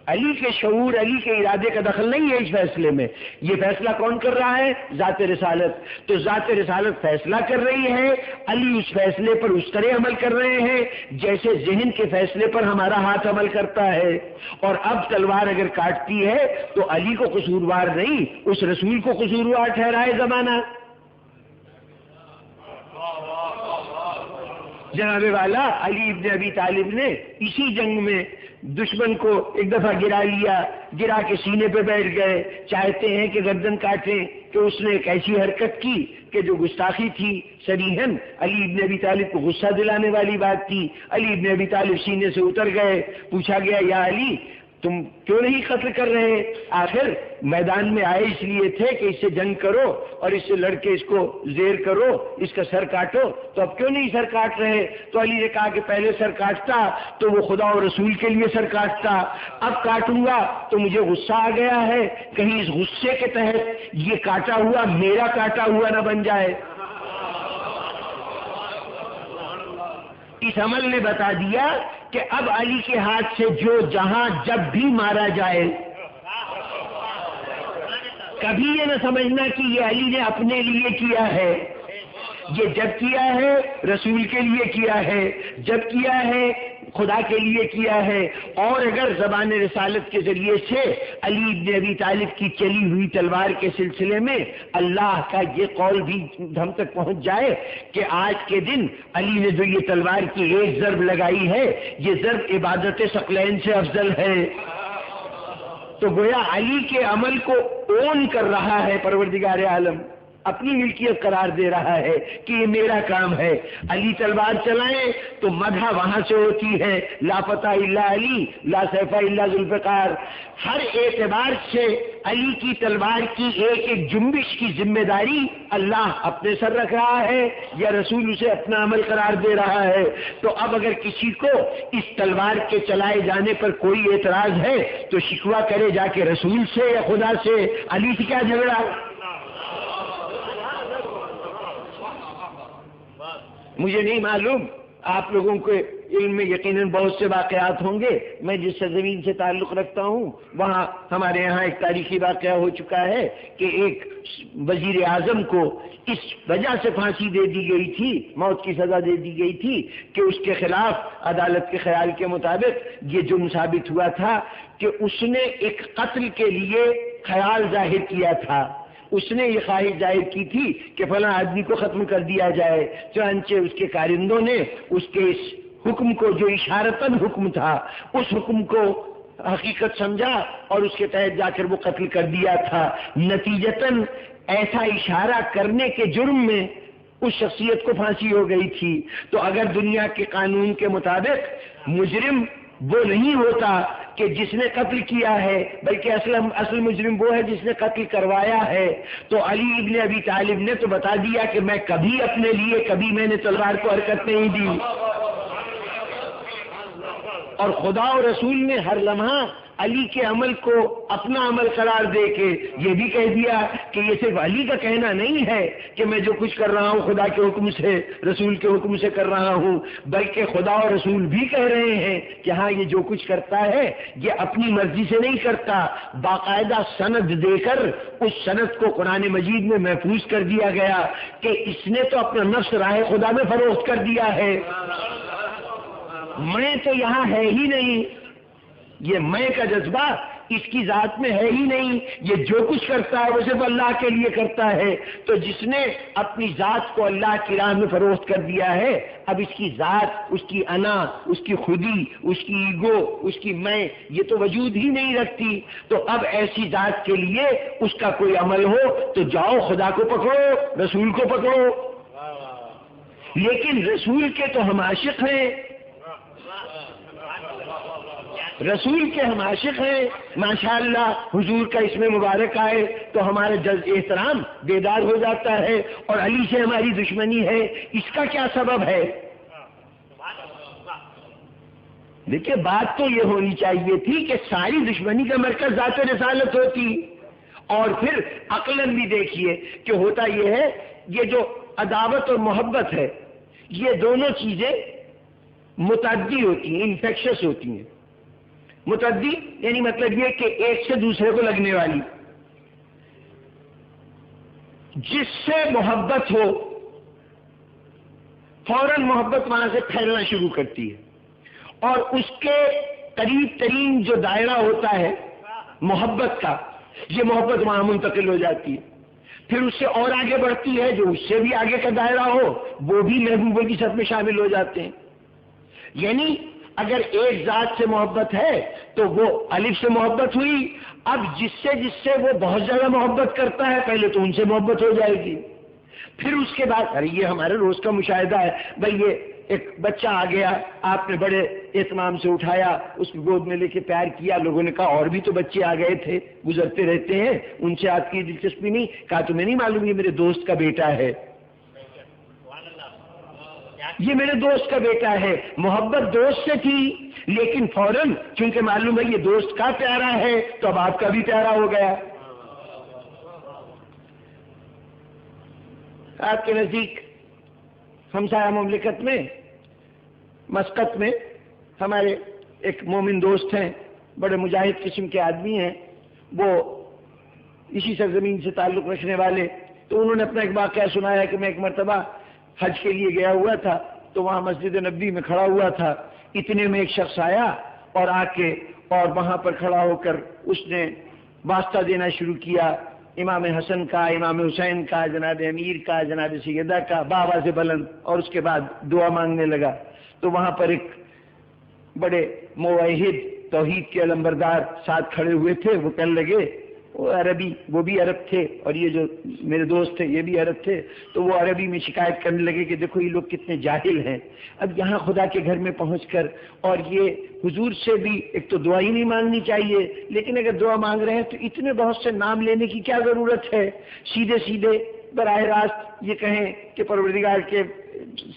علی کے شعور، علی کے ارادے کا دخل نہیں ہے اس فیصلے میں، یہ فیصلہ کون کر رہا ہے؟ ذات رسالت۔ تو ذات رسالت فیصلہ کر رہی ہے، علی اس فیصلے پر اس طرح عمل کر رہے ہیں جیسے ذہن کے فیصلے پر ہمارا ہاتھ عمل کرتا ہے۔ اور اب تلوار اگر کاٹتی ہے تو علی کو قصوروار نہیں، اس رسول کو قصوروار ٹھہرائے زمانہ۔ جناب والا علی ابن ابی طالب نے اسی جنگ میں دشمن کو ایک دفعہ گرا لیا، گرا کے سینے پہ بیٹھ گئے، چاہتے ہیں کہ گردن کاٹیں کہ اس نے ایک ایسی حرکت کی کہ جو گستاخی تھی صریحاً، علی ابن ابی طالب کو غصہ دلانے والی بات تھی۔ علی ابن ابی طالب سینے سے اتر گئے، پوچھا گیا یا علی تم کیوں نہیں قتل کر رہے؟ آخر میدان میں آئے اس لیے تھے کہ اس سے جنگ کرو اور اس سے لڑ کے اس کو زیر کرو، اس کا سر کاٹو، تو اب کیوں نہیں سر کاٹ رہے؟ تو علی نے کہا کہ پہلے سر کاٹتا تو وہ خدا اور رسول کے لیے سر کاٹتا، اب کاٹوں گا تو مجھے غصہ آ گیا ہے، کہیں اس غصے کے تحت یہ کاٹا ہوا میرا کاٹا ہوا نہ بن جائے۔ اس عمل نے بتا دیا کہ اب علی کے ہاتھ سے جو جہاں جب بھی مارا جائے، کبھی یہ نہ سمجھنا کہ یہ علی نے اپنے لیے کیا ہے، یہ جب کیا ہے رسول کے لیے کیا ہے، جب کیا ہے خدا کے لیے کیا ہے۔ اور اگر زبان رسالت کے ذریعے سے علی ابن ابی طالب کی چلی ہوئی تلوار کے سلسلے میں اللہ کا یہ قول بھی ہم تک پہنچ جائے کہ آج کے دن علی نے جو یہ تلوار کی ایک ضرب لگائی ہے، یہ ضرب عبادت ثقلین سے افضل ہے، تو گویا علی کے عمل کو اون کر رہا ہے پروردگار عالم، اپنی ملکیت قرار دے رہا ہے کہ یہ میرا کام ہے۔ علی تلوار چلائیں تو مدح وہاں سے ہوتی ہے، لا فتح الا علی لا سیف الا ذوالفقار۔ ہر اعتبار سے علی کی تلوار کی ایک ایک جنبش کی ذمہ داری اللہ اپنے سر رکھ رہا ہے یا رسول اسے اپنا عمل قرار دے رہا ہے۔ تو اب اگر کسی کو اس تلوار کے چلائے جانے پر کوئی اعتراض ہے تو شکوہ کرے جا کے رسول سے یا خدا سے، علی سے کیا جھگڑا؟ مجھے نہیں معلوم، آپ لوگوں کے علم میں یقیناً بہت سے واقعات ہوں گے، میں جس سرزمین سے تعلق رکھتا ہوں وہاں ہمارے یہاں ایک تاریخی واقعہ ہو چکا ہے کہ ایک وزیر اعظم کو اس وجہ سے پھانسی دے دی گئی تھی، موت کی سزا دے دی گئی تھی کہ اس کے خلاف عدالت کے خیال کے مطابق یہ جرم ثابت ہوا تھا کہ اس نے ایک قتل کے لیے خیال ظاہر کیا تھا، اس نے یہ خواہش ظاہر کی تھی کہ فلاں آدمی کو ختم کر دیا جائے، چنانچہ اس کے کارندوں نے اس کے اس حکم کو جو اشارتاً حکم تھا اس حکم کو حقیقت سمجھا اور اس کے تحت جا کر وہ قتل کر دیا تھا۔ نتیجتاً ایسا اشارہ کرنے کے جرم میں اس شخصیت کو پھانسی ہو گئی تھی۔ تو اگر دنیا کے قانون کے مطابق مجرم وہ نہیں ہوتا کہ جس نے قتل کیا ہے، بلکہ اصل مجرم وہ ہے جس نے قتل کروایا ہے، تو علی ابن ابی طالب نے تو بتا دیا کہ میں کبھی اپنے لیے کبھی میں نے تلوار کو حرکت نہیں دی، اور خدا اور رسول نے ہر لمحہ علی کے عمل کو اپنا عمل قرار دے کے یہ بھی کہہ دیا کہ یہ صرف علی کا کہنا نہیں ہے کہ میں جو کچھ کر رہا ہوں خدا کے حکم سے رسول کے حکم سے کر رہا ہوں، بلکہ خدا اور رسول بھی کہہ رہے ہیں کہ ہاں یہ جو کچھ کرتا ہے یہ اپنی مرضی سے نہیں کرتا، باقاعدہ سند دے کر اس سند کو قرآن مجید میں محفوظ کر دیا گیا کہ اس نے تو اپنا نفس راہ خدا میں فروخت کر دیا ہے، میں تو یہاں ہے ہی نہیں، یہ میں کا جذبہ اس کی ذات میں ہے ہی نہیں، یہ جو کچھ کرتا ہے وہ صرف اللہ کے لیے کرتا ہے۔ تو جس نے اپنی ذات کو اللہ کی راہ میں فروخت کر دیا ہے، اب اس کی ذات، اس کی انا، اس کی خودی، اس کی ایگو، اس کی میں، یہ تو وجود ہی نہیں رکھتی۔ تو اب ایسی ذات کے لیے اس کا کوئی عمل ہو تو جاؤ خدا کو پکڑو، رسول کو پکڑو، لیکن رسول کے تو ہم عاشق ہیں، رسول کے ہم عاشق ہیں، ماشاءاللہ حضور کا اسم مبارک آئے تو ہمارا احترام بیدار ہو جاتا ہے، اور علی سے ہماری دشمنی ہے، اس کا کیا سبب ہے؟ دیکھیے بات تو یہ ہونی چاہیے تھی کہ ساری دشمنی کا مرکز ذات رسالت ہوتی، اور پھر عقلاً بھی دیکھیے کہ ہوتا یہ ہے، یہ جو عداوت اور محبت ہے یہ دونوں چیزیں متعدی ہوتی ہیں، انفیکشس ہوتی ہیں۔ متعدی یعنی مطلب یہ کہ ایک سے دوسرے کو لگنے والی، جس سے محبت ہو فوراً محبت وہاں سے پھیلنا شروع کرتی ہے، اور اس کے قریب ترین جو دائرہ ہوتا ہے محبت کا، یہ محبت وہاں منتقل ہو جاتی ہے، پھر اس سے اور آگے بڑھتی ہے، جو اس سے بھی آگے کا دائرہ ہو وہ بھی محبوبوں کی صف میں شامل ہو جاتے ہیں۔ یعنی اگر ایک ذات سے محبت ہے تو وہ الف سے محبت ہوئی، اب جس سے وہ بہت زیادہ محبت کرتا ہے پہلے تو ان سے محبت ہو جائے گی، پھر اس کے بعد ارے یہ ہمارے روز کا مشاہدہ ہے بھائی، یہ ایک بچہ آ گیا، آپ نے بڑے اہتمام سے اٹھایا، اس کی گود میں لے کے پیار کیا، لوگوں نے کہا اور بھی تو بچے آ گئے تھے گزرتے رہتے ہیں، ان سے آپ کی دلچسپی نہیں؟ کہا تمہیں نہیں معلوم یہ میرے دوست کا بیٹا ہے، یہ میرے دوست کا بیٹا ہے۔ محبت دوست سے تھی، لیکن فوراً چونکہ معلوم ہے یہ دوست کا پیارا ہے تو اب آپ کا بھی پیارا ہو گیا۔ آپ کے نزدیک ہمسایہ مملکت میں مسقط میں ہمارے ایک مومن دوست ہیں، بڑے مجاہد قسم کے آدمی ہیں، وہ اسی سرزمین سے تعلق رکھنے والے، تو انہوں نے اپنا ایک واقعہ سنایا کہ میں ایک مرتبہ حج کے لیے گیا ہوا تھا، تو وہاں مسجد نبوی میں کھڑا ہوا تھا، اتنے میں ایک شخص آیا اور آ کے اور وہاں پر کھڑا ہو کر اس نے واسطہ دینا شروع کیا، امام حسن کا، امام حسین کا، جناب امیر کا، جناب سیدہ کا، بآواز بلند، اور اس کے بعد دعا مانگنے لگا۔ تو وہاں پر ایک بڑے موحد توحید کے علمبردار ساتھ کھڑے ہوئے تھے، وہ کہنے لگے، وہ عربی، وہ بھی عرب تھے اور یہ جو میرے دوست تھے یہ بھی عرب تھے، تو وہ عربی میں شکایت کرنے لگے کہ دیکھو یہ لوگ کتنے جاہل ہیں، اب یہاں خدا کے گھر میں پہنچ کر، اور یہ حضور سے بھی ایک تو دعا ہی نہیں مانگنی چاہیے، لیکن اگر دعا مانگ رہے ہیں تو اتنے بہت سے نام لینے کی کیا ضرورت ہے؟ سیدھے سیدھے براہ راست یہ کہیں کہ پروردگار کے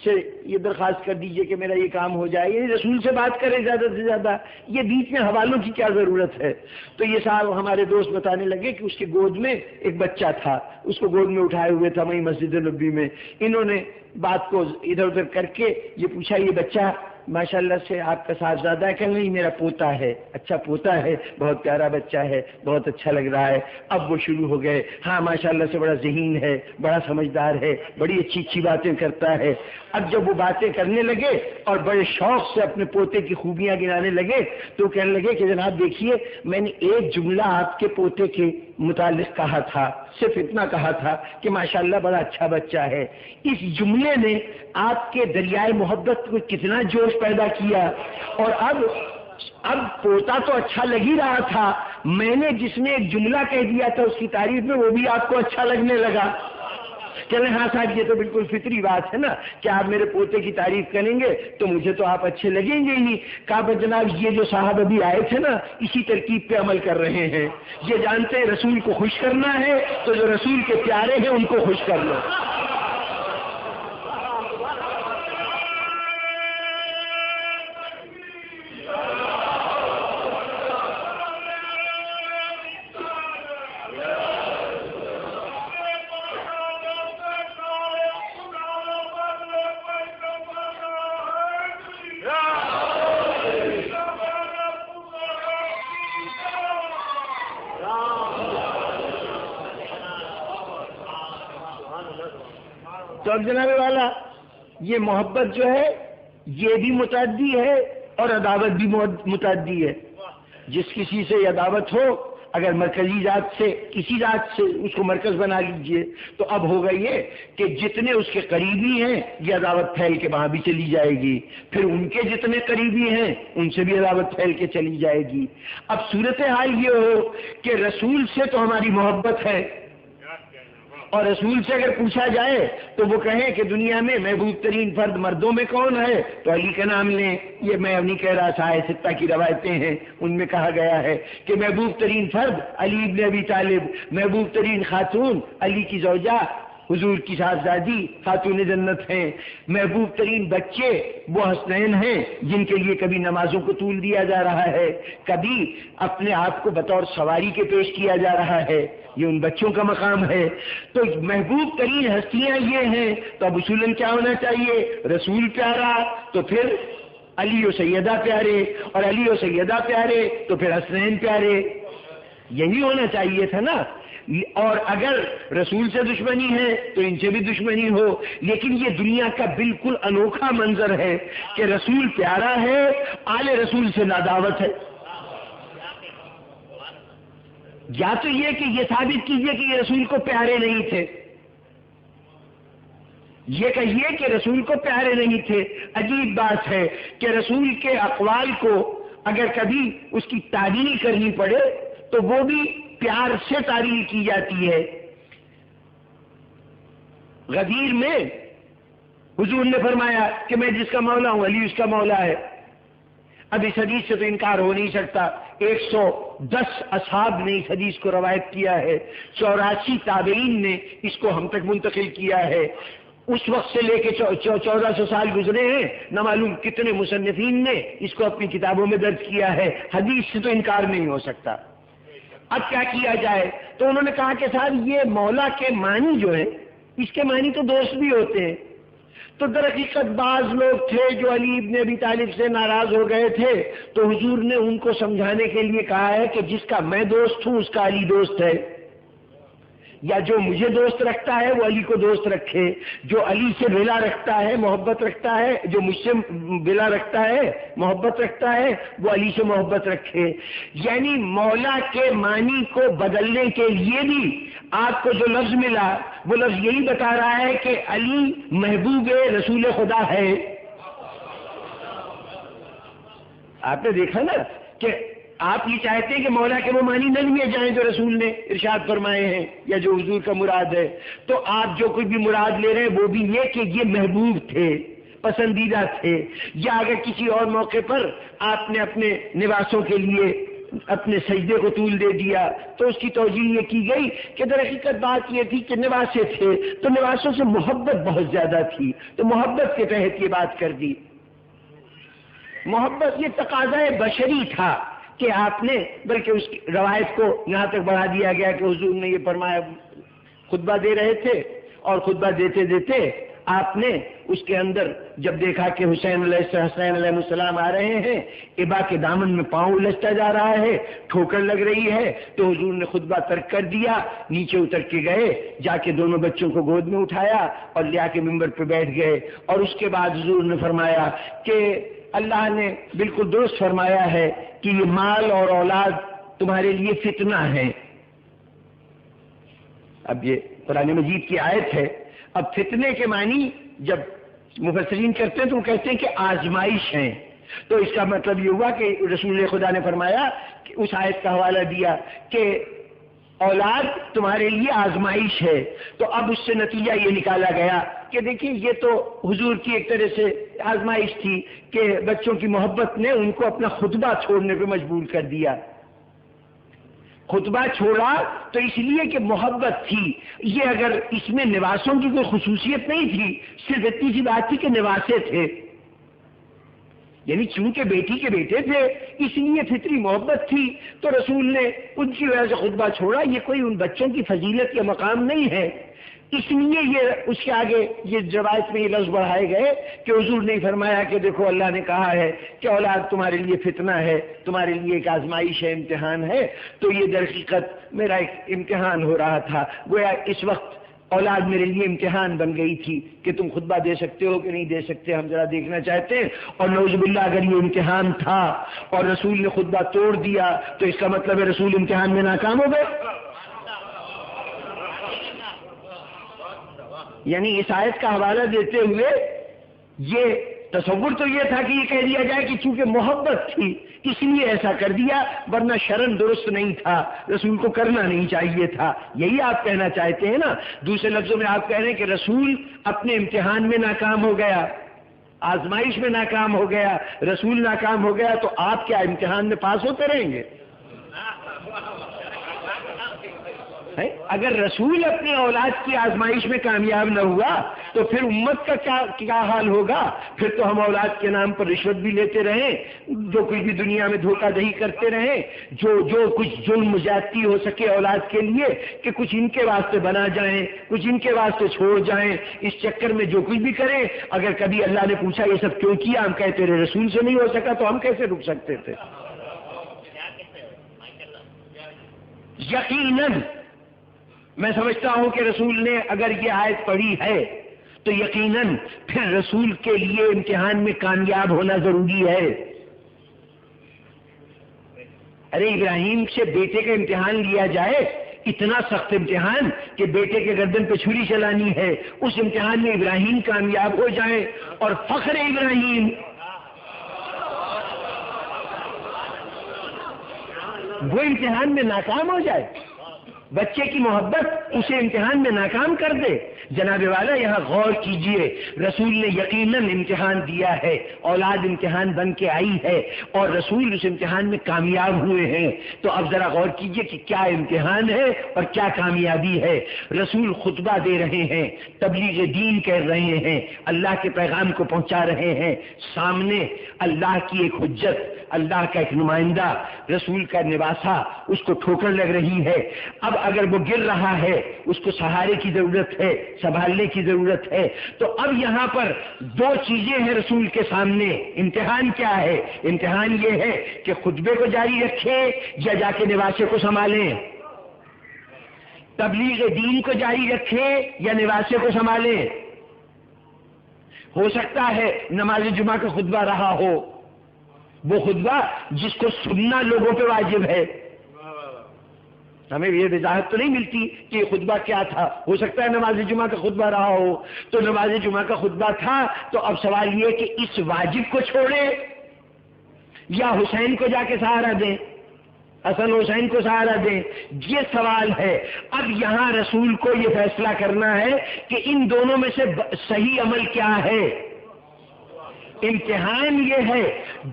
سے یہ درخواست کر دیجئے کہ میرا یہ کام ہو جائے، یعنی رسول سے بات کریں زیادہ سے زیادہ، یہ بیچ میں حوالوں کی کیا ضرورت ہے؟ تو یہ صاحب ہمارے دوست بتانے لگے کہ اس کی گود میں ایک بچہ تھا، اس کو گود میں اٹھائے ہوئے تھا وہیں مسجد نبوی میں، انہوں نے بات کو ادھر ادھر کر کے یہ پوچھا یہ بچہ ماشاءاللہ سے آپ کا صاحبزادہ ہے؟ کہ نہیں میرا پوتا ہے۔ اچھا پوتا ہے، بہت پیارا بچہ ہے، بہت اچھا لگ رہا ہے۔ اب وہ شروع ہو گئے، ہاں ماشاءاللہ سے بڑا ذہین ہے، بڑا سمجھدار ہے، بڑی اچھی اچھی باتیں کرتا ہے۔ اب جب وہ باتیں کرنے لگے اور بڑے شوق سے اپنے پوتے کی خوبیاں گنانے لگے تو کہنے لگے کہ جناب دیکھیے میں نے ایک جملہ آپ کے پوتے کے متعلق کہا تھا، صرف اتنا کہا تھا کہ ماشاءاللہ بڑا اچھا بچہ ہے، اس جملے نے آپ کے دریائے محبت کو کتنا جوش پیدا کیا، اور اب پوتا تو اچھا لگ ہی رہا تھا، میں نے جس نے ایک جملہ کہہ دیا تھا اس کی تعریف میں وہ بھی آپ کو اچھا لگنے لگا۔ چلے ہاں صاحب یہ تو بالکل فطری بات ہے نا کہ آپ میرے پوتے کی تعریف کریں گے تو مجھے تو آپ اچھے لگیں گے ہی۔ کہا جناب یہ جو صاحب ابھی آئے تھے نا اسی ترکیب پہ عمل کر رہے ہیں، یہ جانتے ہیں رسول کو خوش کرنا ہے تو جو رسول کے پیارے ہیں ان کو خوش کر لو۔ تو اب جناب والا یہ محبت جو ہے یہ بھی متعدی ہے اور عداوت بھی متعدی ہے. جس کسی سے عداوت ہو اگر مرکزی ذات سے کسی ذات سے اس کو مرکز بنا لیجئے تو اب ہوگا یہ کہ جتنے اس کے قریبی ہیں یہ عداوت پھیل کے وہاں بھی چلی جائے گی، پھر ان کے جتنے قریبی ہیں ان سے بھی عداوت پھیل کے چلی جائے گی. اب صورتحال یہ ہو کہ رسول سے تو ہماری محبت ہے اور رسول سے اگر پوچھا جائے تو وہ کہیں کہ دنیا میں محبوب ترین فرد مردوں میں کون ہے تو علی کا نام لیں. یہ میں اب نہیں کہہ رہا، صحابہ ستہ کی روایتیں ہیں ان میں کہا گیا ہے کہ محبوب ترین فرد علی ابن ابی طالب، محبوب ترین خاتون علی کی زوجہ حضور کی صاحبزادی خاتون جنت ہیں، محبوب ترین بچے وہ حسنین ہیں جن کے لیے کبھی نمازوں کو طول دیا جا رہا ہے، کبھی اپنے آپ کو بطور سواری کے پیش کیا جا رہا ہے، یہ ان بچوں کا مقام ہے. تو محبوب ترین ہستیاں یہ ہیں تو اب اصولاً کیا ہونا چاہیے؟ رسول پیارا تو پھر علی و سیدہ پیارے، اور علی و سیدہ پیارے تو پھر حسنین پیارے، یہی ہونا چاہیے تھا نا. اور اگر رسول سے دشمنی ہے تو ان سے بھی دشمنی ہو. لیکن یہ دنیا کا بالکل انوکھا منظر ہے کہ رسول پیارا ہے، آل رسول سے نادعوت ہے. یا تو یہ کہ یہ ثابت کیجئے کہ یہ رسول کو پیارے نہیں تھے، یہ کہیے کہ رسول کو پیارے نہیں تھے. عجیب بات ہے کہ رسول کے اقوال کو اگر کبھی اس کی تعدیل کرنی پڑے تو وہ بھی پیار سے تعریف کی جاتی ہے. غدیر میں حضور نے فرمایا کہ میں جس کا مولا ہوں علی اس کا مولا ہے. اب اس حدیث سے تو انکار ہو نہیں سکتا. 110 اصحاب نے اس حدیث کو روایت کیا ہے، 84 تابعین نے اس کو ہم تک منتقل کیا ہے. اس وقت سے لے کے 1400 سال گزرے ہیں، نہ معلوم کتنے مصنفین نے اس کو اپنی کتابوں میں درج کیا ہے. حدیث سے تو انکار نہیں ہو سکتا. اب کیا کیا جائے؟ تو انہوں نے کہا کہ صاحب یہ مولا کے معنی جو ہیں اس کے معنی تو دوست بھی ہوتے ہیں. تو در حقیقت بعض لوگ تھے جو علی ابن ابی طالب سے ناراض ہو گئے تھے تو حضور نے ان کو سمجھانے کے لیے کہا ہے کہ جس کا میں دوست ہوں اس کا علی دوست ہے، یا جو مجھے دوست رکھتا ہے وہ علی کو دوست رکھے، جو علی سے بلا رکھتا ہے محبت رکھتا ہے، جو مجھ سے بلا رکھتا ہے محبت رکھتا ہے وہ علی سے محبت رکھے. یعنی مولا کے معنی کو بدلنے کے لیے بھی آپ کو جو لفظ ملا وہ لفظ یہی بتا رہا ہے کہ علی محبوب رسول خدا ہے. آپ نے دیکھا نا کہ آپ یہ چاہتے ہیں کہ مولا کے وہ معنی نہ لیے جائیں جو رسول نے ارشاد فرمائے ہیں یا جو حضور کا مراد ہے، تو آپ جو کوئی بھی مراد لے رہے ہیں وہ بھی یہ کہ یہ محبوب تھے، پسندیدہ تھے. یا اگر کسی اور موقع پر آپ نے اپنے نواسوں کے لیے اپنے سجدے کو طول دے دیا تو اس کی توجیہ یہ کی گئی کہ در حقیقت بات یہ تھی کہ نواسے تھے تو نواسوں سے محبت بہت زیادہ تھی تو محبت کے تحت یہ بات کر دی. محبت یہ تقاضا بشری تھا کہ آپ نے، بلکہ اس روایت کو یہاں تک بڑھا دیا گیا کہ حضور نے یہ فرمایا، خطبہ دے رہے تھے اور خطبہ دیتے دیتے آپ نے اس کے اندر جب دیکھا کہ حسین علیہ السلام آ رہے ہیں، ابا کے دامن میں پاؤں الجھتا جا رہا ہے، ٹھوکر لگ رہی ہے، تو حضور نے خطبہ ترک کر دیا، نیچے اتر کے گئے، جا کے دونوں بچوں کو گود میں اٹھایا اور لیا کے ممبر پہ بیٹھ گئے. اور اس کے بعد حضور نے فرمایا کہ اللہ نے بالکل درست فرمایا ہے کہ یہ مال اور اولاد تمہارے لیے فتنہ ہے. اب یہ قرآن مجید کی آیت ہے. اب فتنے کے معنی جب مفسرین کرتے ہیں تو وہ کہتے ہیں کہ آزمائش ہیں. تو اس کا مطلب یہ ہوا کہ رسول خدا نے فرمایا کہ اس آیت کا حوالہ دیا کہ اولاد تمہارے لیے آزمائش ہے. تو اب اس سے نتیجہ یہ نکالا گیا کہ دیکھیں یہ تو حضور کی ایک طرح سے آزمائش تھی کہ بچوں کی محبت نے ان کو اپنا خطبہ چھوڑنے پہ مجبور کر دیا. خطبہ چھوڑا تو اس لیے کہ محبت تھی. یہ اگر اس میں نواسوں کی کوئی خصوصیت نہیں تھی، صرف اتنی سی بات تھی کہ نواسے تھے، یعنی چونکہ بیٹی کے بیٹے تھے اس لیے فطری محبت تھی تو رسول نے ان کی وجہ سے خطبہ چھوڑا. یہ کوئی ان بچوں کی فضیلت یا مقام نہیں ہے، اس لیے یہ اس کے آگے یہ روایت میں یہ لفظ بڑھائے گئے کہ حضور نے فرمایا کہ دیکھو اللہ نے کہا ہے کہ اولاد تمہارے لیے فتنہ ہے، تمہارے لیے ایک آزمائش ہے، امتحان ہے. تو یہ در حقیقت میرا ایک امتحان ہو رہا تھا. گویا اس وقت اولاد میرے لیے امتحان بن گئی تھی کہ تم خطبہ دے سکتے ہو کہ نہیں دے سکتے، ہم ذرا دیکھنا چاہتے ہیں. اور نعوذ باللہ اگر یہ امتحان تھا اور رسول نے خطبہ توڑ دیا تو اس کا مطلب ہے رسول امتحان میں ناکام ہو گئے. یعنی اس آیت کا حوالہ دیتے ہوئے یہ تصور تو یہ تھا کہ یہ کہہ دیا جائے کہ چونکہ محبت تھی اس لیے ایسا کر دیا، ورنہ شرن درست نہیں تھا، رسول کو کرنا نہیں چاہیے تھا. یہی آپ کہنا چاہتے ہیں نا. دوسرے لفظوں میں آپ کہہ رہے ہیں کہ رسول اپنے امتحان میں ناکام ہو گیا، آزمائش میں ناکام ہو گیا، رسول ناکام ہو گیا، تو آپ کیا امتحان میں پاس ہوتے رہیں گے؟ اگر رسول اپنی اولاد کی آزمائش میں کامیاب نہ ہوا تو پھر امت کا کیا حال ہوگا؟ پھر تو ہم اولاد کے نام پر رشوت بھی لیتے رہیں، جو کچھ بھی دنیا میں دھوکہ دہی کرتے رہیں، جو کچھ ظلم زیادتی ہو سکے اولاد کے لیے کہ کچھ ان کے واسطے بنا جائیں، کچھ ان کے واسطے چھوڑ جائیں، اس چکر میں جو کچھ بھی کریں. اگر کبھی اللہ نے پوچھا یہ سب کیوں کیا، ہم کہتے رہے رسول سے نہیں ہو سکا، تو ہم کیسے رک سکتے تھے؟ یقیناً میں سمجھتا ہوں کہ رسول نے اگر یہ آیت پڑھی ہے تو یقیناً پھر رسول کے لیے امتحان میں کامیاب ہونا ضروری ہے. ارے ابراہیم سے بیٹے کا امتحان لیا جائے، اتنا سخت امتحان کہ بیٹے کے گردن پہ چھری چلانی ہے، اس امتحان میں ابراہیم کامیاب ہو جائیں اور فخر ابراہیم وہ امتحان میں ناکام ہو جائے، بچے کی محبت اسے امتحان میں ناکام کر دے. جناب والا یہاں غور کیجئے، رسول نے یقیناً امتحان دیا ہے، اولاد امتحان بن کے آئی ہے اور رسول اس امتحان میں کامیاب ہوئے ہیں. تو اب ذرا غور کیجئے کہ کیا امتحان ہے اور کیا کامیابی ہے. رسول خطبہ دے رہے ہیں، تبلیغ دین کر رہے ہیں، اللہ کے پیغام کو پہنچا رہے ہیں، سامنے اللہ کی ایک حجت، اللہ کا ایک نمائندہ، رسول کا نواسا، اس کو ٹھوکر لگ رہی ہے. اب اگر وہ گر رہا ہے اس کو سہارے کی ضرورت ہے، سنبھالنے کی ضرورت ہے. تو اب یہاں پر دو چیزیں ہیں رسول کے سامنے. امتحان کیا ہے؟ امتحان یہ ہے کہ خطبے کو جاری رکھے یا جا کے نواسے کو سنبھالیں، تبلیغ دین کو جاری رکھے یا نواسے کو سنبھالیں. ہو سکتا ہے نماز جمعہ کا خطبہ رہا ہو، وہ خطبہ جس کو سننا لوگوں پہ واجب ہے. ہمیں یہ وضاحت تو نہیں ملتی کہ یہ خطبہ کیا تھا. ہو سکتا ہے نماز جمعہ کا خطبہ رہا ہو، تو نماز جمعہ کا خطبہ تھا تو اب سوال یہ کہ اس واجب کو چھوڑے یا حسین کو جا کے سہارا دیں، حسن حسین کو سہارا دیں. یہ سوال ہے. اب یہاں رسول کو یہ فیصلہ کرنا ہے کہ ان دونوں میں سے صحیح عمل کیا ہے. امتحان یہ ہے،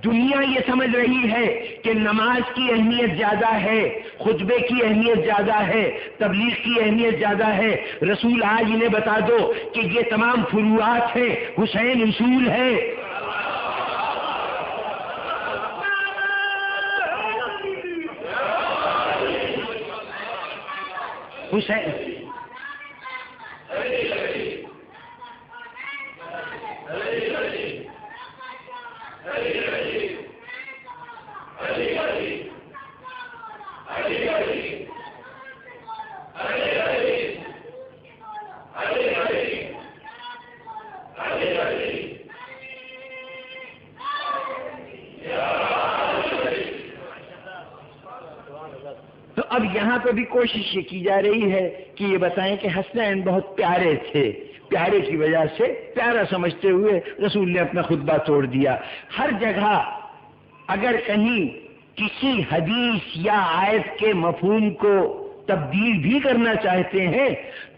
دنیا یہ سمجھ رہی ہے کہ نماز کی اہمیت زیادہ ہے، خطبے کی اہمیت زیادہ ہے، تبلیغ کی اہمیت زیادہ ہے. رسول آج انہیں بتا دو کہ یہ تمام فروعات ہیں، حسین اصول ہے. حسین تو اب یہاں پہ بھی کوشش یہ کی جا رہی ہے کہ یہ بتائیں کہ حسنین بہت پیارے تھے، پیارے کی وجہ سے پیارا سمجھتے ہوئے رسول نے اپنا خطبہ توڑ دیا. ہر جگہ اگر کہیں کسی حدیث یا آیت کے مفہوم کو تبدیل بھی کرنا چاہتے ہیں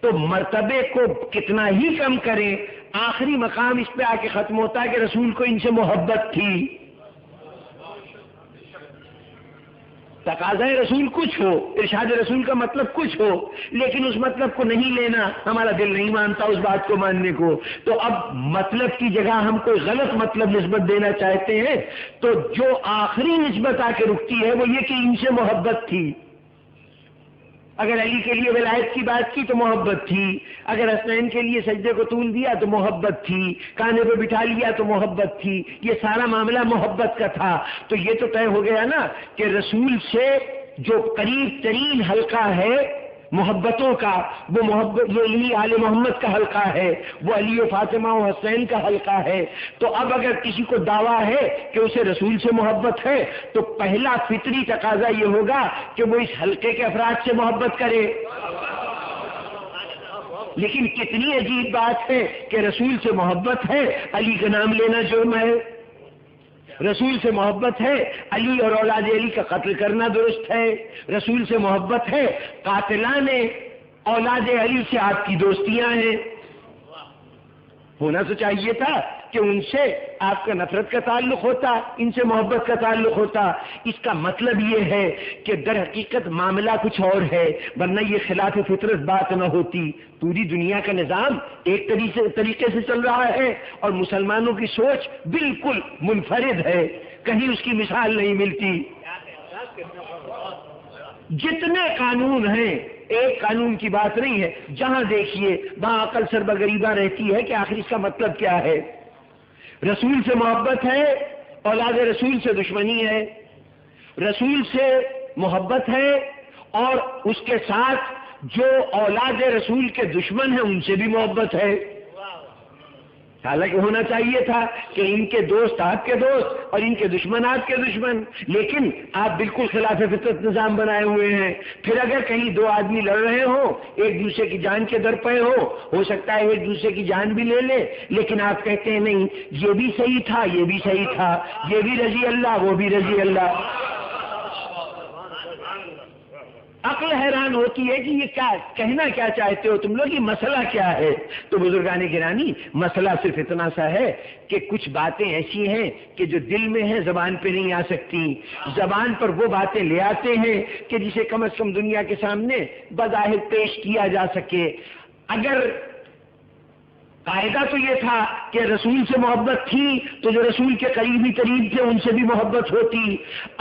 تو مرتبے کو کتنا ہی کم کریں، آخری مقام اس پہ آ کے ختم ہوتا ہے کہ رسول کو ان سے محبت تھی. تقاضۂ رسول کچھ ہو، ارشاد رسول کا مطلب کچھ ہو، لیکن اس مطلب کو نہیں لینا، ہمارا دل نہیں مانتا اس بات کو ماننے کو. تو اب مطلب کی جگہ ہم کوئی غلط مطلب نسبت دینا چاہتے ہیں تو جو آخری نسبت آ کے رکتی ہے وہ یہ کہ ان سے محبت تھی. اگر علی کے لیے ولایت کی بات کی تو محبت تھی، اگر حسنین کے لیے سجدے کو طول دیا تو محبت تھی، کاندھے پہ بٹھا لیا تو محبت تھی. یہ سارا معاملہ محبت کا تھا. تو یہ تو طے ہو گیا نا کہ رسول سے جو قریب ترین حلقہ ہے محبتوں کا، وہ محبت جو علی آل محمد کا حلقہ ہے، وہ علی و فاطمہ و حسین کا حلقہ ہے. تو اب اگر کسی کو دعویٰ ہے کہ اسے رسول سے محبت ہے تو پہلا فطری تقاضا یہ ہوگا کہ وہ اس حلقے کے افراد سے محبت کرے. لیکن کتنی عجیب بات ہے کہ رسول سے محبت ہے، علی کا نام لینا جرم ہے. رسول سے محبت ہے، علی اور اولاد علی کا قتل کرنا درست ہے. رسول سے محبت ہے، قاتلان اولاد علی سے آپ کی دوستیاں ہیں. ہونا تو چاہیے تھا کہ ان سے آپ کا نفرت کا تعلق ہوتا، ان سے محبت کا تعلق ہوتا. اس کا مطلب یہ ہے کہ در حقیقت معاملہ کچھ اور ہے، ورنہ یہ خلاف فطرت بات نہ ہوتی. پوری دنیا کا نظام ایک طریقے سے چل رہا ہے اور مسلمانوں کی سوچ بالکل منفرد ہے، کہیں اس کی مثال نہیں ملتی. جتنے قانون ہیں، ایک قانون کی بات نہیں ہے، جہاں دیکھیے وہاں عقل سربگریبہ رہتی ہے کہ آخر اس کا مطلب کیا ہے. رسول سے محبت ہے، اولاد رسول سے دشمنی ہے. رسول سے محبت ہے اور اس کے ساتھ جو اولاد رسول کے دشمن ہیں ان سے بھی محبت ہے. حالانکہ ہونا چاہیے تھا کہ ان کے دوست آپ کے دوست اور ان کے دشمن آپ کے دشمن، لیکن آپ بالکل خلاف فطرت نظام بنائے ہوئے ہیں. پھر اگر کہیں دو آدمی لڑ رہے ہوں، ایک دوسرے کی جان کے در پہ ہو سکتا ہے ایک دوسرے کی جان بھی لے لے، لیکن آپ کہتے ہیں نہیں یہ بھی صحیح تھا، یہ بھی صحیح تھا، یہ بھی رضی اللہ، وہ بھی رضی اللہ. عقل حیران ہوتی ہے کہ یہ کیا کہنا کیا چاہتے ہو تم لوگ، یہ مسئلہ کیا ہے. تو بزرگان گرامی، مسئلہ صرف اتنا سا ہے کہ کچھ باتیں ایسی ہیں کہ جو دل میں ہیں زبان پہ نہیں آ سکتی. زبان پر وہ باتیں لے آتے ہیں کہ جسے کم از کم دنیا کے سامنے بظاہر پیش کیا جا سکے. اگر قاعدہ تو یہ تھا کہ رسول سے محبت تھی تو جو رسول کے قریبی قریب تھے ان سے بھی محبت ہوتی.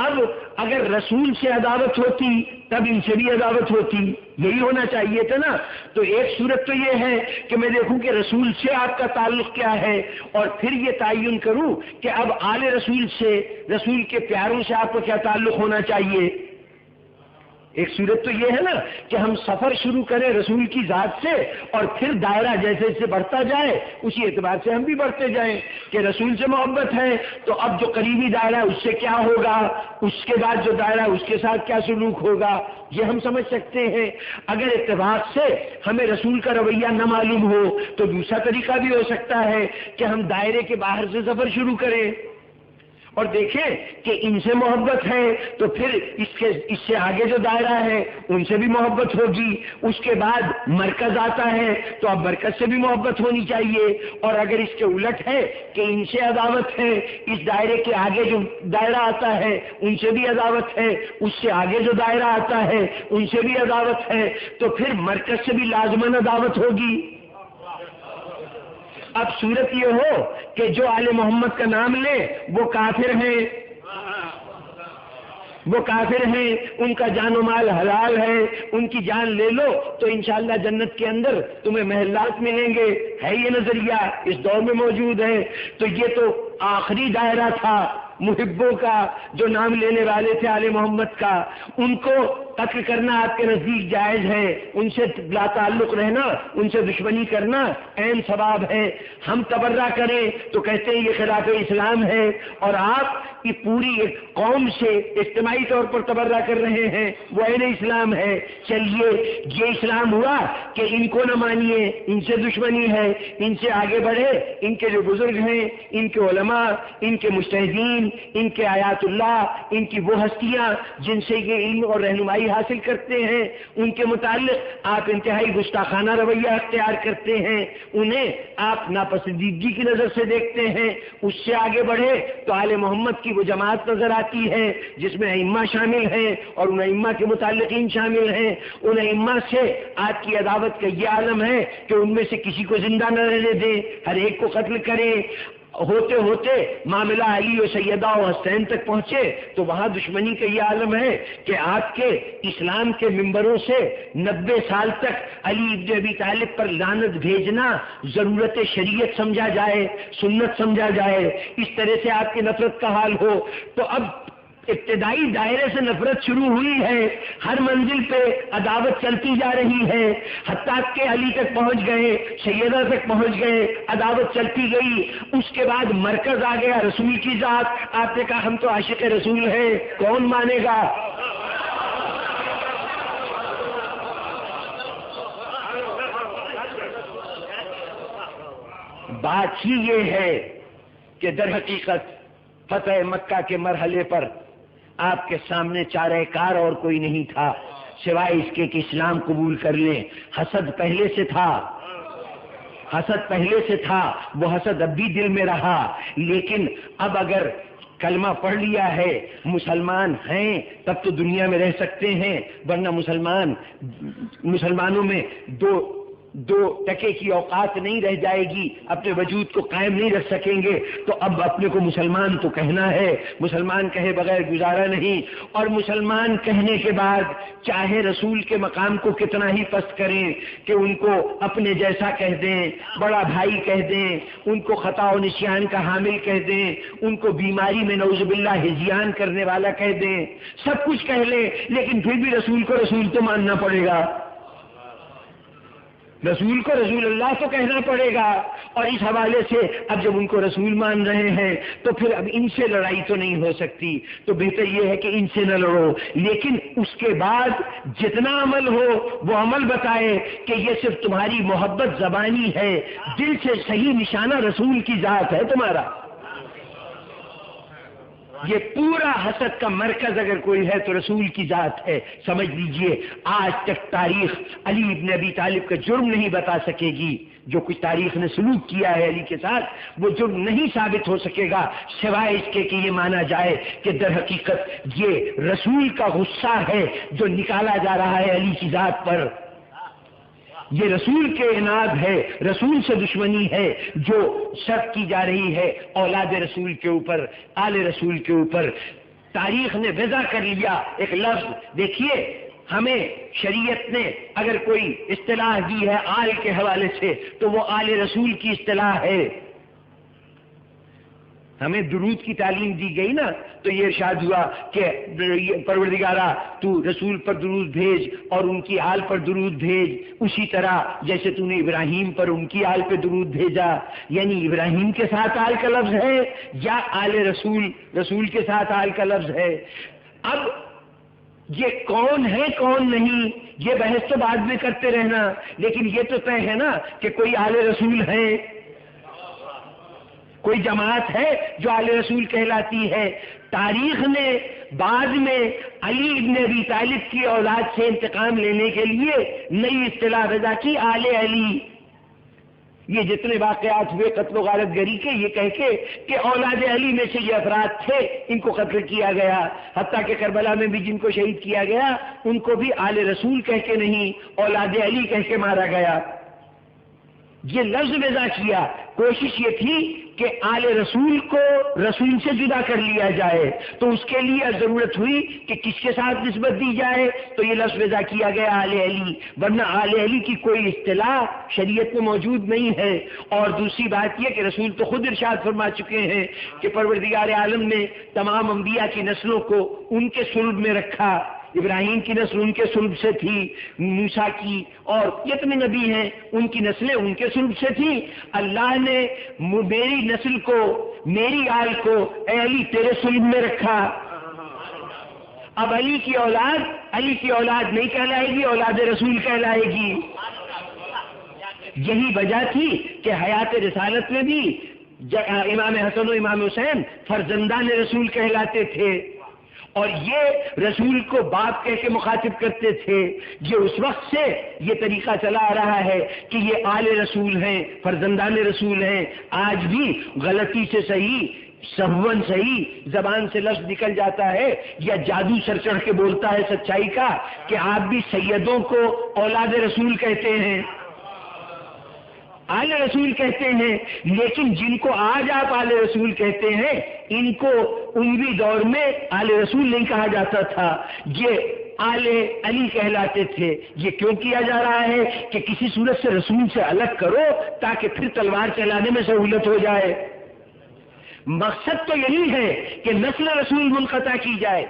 اب اگر رسول سے عداوت ہوتی تب ان سے بھی عداوت ہوتی. یہی ہونا چاہیے تھا نا. تو ایک صورت تو یہ ہے کہ میں دیکھوں کہ رسول سے آپ کا تعلق کیا ہے اور پھر یہ تعین کروں کہ اب آل رسول سے، رسول کے پیاروں سے آپ کو کیا تعلق ہونا چاہیے. ایک صورت تو یہ ہے نا کہ ہم سفر شروع کریں رسول کی ذات سے اور پھر دائرہ جیسے جیسے بڑھتا جائے اسی اعتبار سے ہم بھی بڑھتے جائیں کہ رسول سے محبت ہے تو اب جو قریبی دائرہ ہے اس سے کیا ہوگا، اس کے بعد جو دائرہ اس کے ساتھ کیا سلوک ہوگا، یہ ہم سمجھ سکتے ہیں. اگر اتفاق سے ہمیں رسول کا رویہ نہ معلوم ہو تو دوسرا طریقہ بھی ہو سکتا ہے کہ ہم دائرے کے باہر سے سفر شروع کریں اور دیکھیں کہ ان سے محبت ہے تو پھر اس سے آگے جو دائرہ ہے ان سے بھی محبت ہوگی. اس کے بعد مرکز آتا ہے تو اب مرکز سے بھی محبت ہونی چاہیے. اور اگر اس کے الٹ ہے کہ ان سے عداوت ہے، اس دائرے کے آگے جو دائرہ آتا ہے ان سے بھی عداوت ہے، اس سے آگے جو دائرہ آتا ہے ان سے بھی عداوت ہے، تو پھر مرکز سے بھی لازماً عداوت ہوگی. اب صورت یہ ہو کہ جو آل محمد کا نام لے وہ کافر ہیں، وہ کافر ہیں، ان کا جان و مال حلال ہے، ان کی جان لے لو تو انشاءاللہ جنت کے اندر تمہیں محلات ملیں گے. ہے یہ نظریہ اس دور میں موجود ہے. تو یہ تو آخری دائرہ تھا محبوں کا جو نام لینے والے تھے آل محمد کا. ان کو قتل کرنا آپ کے نزدیک جائز ہے، ان سے لا تعلق رہنا، ان سے دشمنی کرنا عین ثواب ہے. ہم تبرہ کریں تو کہتے ہیں یہ خلاف اسلام ہے اور آپ کی پوری ایک قوم سے اجتماعی طور پر تبرہ کر رہے ہیں، وہ عین اسلام ہے. چلیے یہ اسلام ہوا کہ ان کو نہ مانیے، ان سے دشمنی ہے، ان سے آگے بڑھے، ان کے جو بزرگ ہیں، ان کے علماء، ان کے مجتہدین، ان کے آیات اللہ، ان کی وہ ہستیاں جن سے یہ علم اور رہنمائی حاصل کرتے ہیں، ان کے متعلق آپ انتہائی گستاخانہ رویہ اختیار کرتے ہیں، انہیں آپ ناپسندیدگی کی نظر سے دیکھتے ہیں. اس سے آگے بڑھے تو آل محمد کی وہ جماعت نظر آتی ہے جس میں ائمہ شامل ہیں اور ان ائمہ کے متعلقین شامل ہیں. ان ائمہ سے آپ کی عداوت کا یہ عالم ہے کہ ان میں سے کسی کو زندہ نہ رہنے دیں، ہر ایک کو قتل کریں. ہوتے ہوتے معاملہ علی و سیدہ و حسین تک پہنچے تو وہاں دشمنی کا یہ عالم ہے کہ آپ کے اسلام کے ممبروں سے 90 سال تک علی ابن ابی طالب پر لعنت بھیجنا ضرورت شریعت سمجھا جائے، سنت سمجھا جائے، اس طرح سے آپ کی نفرت کا حال ہو. تو اب ابتدائی دائرے سے نفرت شروع ہوئی ہے، ہر منزل پہ عداوت چلتی جا رہی ہے، حتیٰ کہ علی تک پہنچ گئے، سیدہ تک پہنچ گئے، عداوت چلتی گئی۔ اس کے بعد مرکز آ گیا رسول کی ذات، آپ نے کہا ہم تو عاشق رسول ہیں، کون مانے گا؟ بات ہی یہ ہے کہ در حقیقت فتح مکہ کے مرحلے پر آپ کے سامنے چارہ کار اور کوئی نہیں تھا سوائے اس کے کہ اسلام قبول کر لیں۔ حسد پہلے سے تھا، حسد پہلے سے تھا، وہ حسد اب بھی دل میں رہا، لیکن اب اگر کلمہ پڑھ لیا ہے، مسلمان ہیں، تب تو دنیا میں رہ سکتے ہیں، ورنہ مسلمانوں میں دو ٹکے کی اوقات نہیں رہ جائے گی، اپنے وجود کو قائم نہیں رکھ سکیں گے۔ تو اب اپنے کو مسلمان تو کہنا ہے، مسلمان کہے بغیر گزارا نہیں، اور مسلمان کہنے کے بعد چاہے رسول کے مقام کو کتنا ہی پست کریں کہ ان کو اپنے جیسا کہہ دیں، بڑا بھائی کہہ دیں، ان کو خطا و نسیان کا حامل کہہ دیں، ان کو بیماری میں نعوذ باللہ ہذیان کرنے والا کہہ دیں، سب کچھ کہہ لیں، لیکن پھر بھی رسول کو رسول تو ماننا پڑے گا، رسول کو رسول اللہ تو کہنا پڑے گا۔ اور اس حوالے سے اب جب ان کو رسول مان رہے ہیں تو پھر اب ان سے لڑائی تو نہیں ہو سکتی، تو بہتر یہ ہے کہ ان سے نہ لڑو، لیکن اس کے بعد جتنا عمل ہو وہ عمل بتائے کہ یہ صرف تمہاری محبت زبانی ہے، دل سے صحیح نشانہ رسول کی ذات ہے تمہارا۔ یہ پورا حسد کا مرکز اگر کوئی ہے تو رسول کی ذات ہے۔ سمجھ لیجئے آج تک تاریخ علی ابن ابی طالب کا جرم نہیں بتا سکے گی، جو کچھ تاریخ نے سلوک کیا ہے علی کے ساتھ وہ جرم نہیں ثابت ہو سکے گا، سوائے اس کے کہ یہ مانا جائے کہ در حقیقت یہ رسول کا غصہ ہے جو نکالا جا رہا ہے علی کی ذات پر، یہ رسول کے عناد ہے، رسول سے دشمنی ہے جو شرط کی جا رہی ہے اولاد رسول کے اوپر، آل رسول کے اوپر۔ تاریخ نے وضع کر لیا ایک لفظ، دیکھیے ہمیں شریعت نے اگر کوئی اصطلاح دی ہے آل کے حوالے سے تو وہ آل رسول کی اصطلاح ہے۔ ہمیں درود کی تعلیم دی گئی نا، تو یہ ارشاد ہوا کہ پروردگارا تو رسول پر درود بھیج اور ان کی آل پر درود بھیج، اسی طرح جیسے تو نے ابراہیم پر ان کی آل پہ درود بھیجا، یعنی ابراہیم کے ساتھ آل کا لفظ ہے یا آل رسول، رسول کے ساتھ آل کا لفظ ہے۔ اب یہ کون ہے کون نہیں یہ بحث تو بعد میں کرتے رہنا، لیکن یہ تو طے ہے نا کہ کوئی آل رسول ہے، کوئی جماعت ہے جو آل رسول کہلاتی ہے۔ تاریخ نے بعد میں علی ابن ابی طالب کی اولاد سے انتقام لینے کے لیے نئی اصطلاح وضع کی، آل علی۔ یہ جتنے واقعات ہوئے قتل و غارت گری کے، یہ کہہ کے کہ اولاد علی میں سے یہ افراد تھے، ان کو قتل کیا گیا، حتیٰ کہ کربلا میں بھی جن کو شہید کیا گیا ان کو بھی آل رسول کہہ کے نہیں، اولاد علی کہہ کے مارا گیا۔ یہ لفظ وضع کیا، کوشش یہ تھی کہ آل رسول کو رسول سے جدا کر لیا جائے، تو اس کے لیے ضرورت ہوئی کہ کس کے ساتھ نسبت دی جائے، تو یہ لفظ وضع کیا گیا آل علی، ورنہ آل علی کی کوئی اصطلاح شریعت میں موجود نہیں ہے۔ اور دوسری بات یہ کہ رسول تو خود ارشاد فرما چکے ہیں کہ پروردگار عالم نے تمام انبیاء کی نسلوں کو ان کے صلب میں رکھا، ابراہیم کی نسل ان کے صلب سے تھی، موسیٰ کی اور جتنے نبی ہیں ان کی نسلیں ان کے صلب سے تھی۔ اللہ نے میری نسل کو، میری آل کو اے علی تیرے صلب میں رکھا۔ اب علی کی اولاد نہیں کہلائے گی، اولاد رسول کہلائے گی۔ یہی وجہ تھی کہ حیات رسالت میں بھی امام حسن و امام حسین فرزندان رسول کہلاتے تھے، اور یہ رسول کو باپ کہہ کے مخاطب کرتے تھے۔ یہ اس وقت سے یہ طریقہ چلا آ رہا ہے کہ یہ آل رسول ہیں، فرزندان رسول ہیں۔ آج بھی غلطی سے صحیح، سہون صحیح زبان سے لفظ نکل جاتا ہے یا جادو سر چڑھ کے بولتا ہے سچائی کا کہ آپ بھی سیدوں کو اولاد رسول کہتے ہیں، آل رسول کہتے ہیں، لیکن جن کو آج آپ آل رسول کہتے ہیں ان کو اموی دور میں آل رسول نہیں کہا جاتا تھا، یہ آل علی کہلاتے تھے۔ یہ کیوں کیا جا رہا ہے کہ کسی صورت سے رسول سے الگ کرو تاکہ پھر تلوار چلانے میں سہولت ہو جائے، مقصد تو یہی ہے کہ نسل رسول منقطع کی جائے.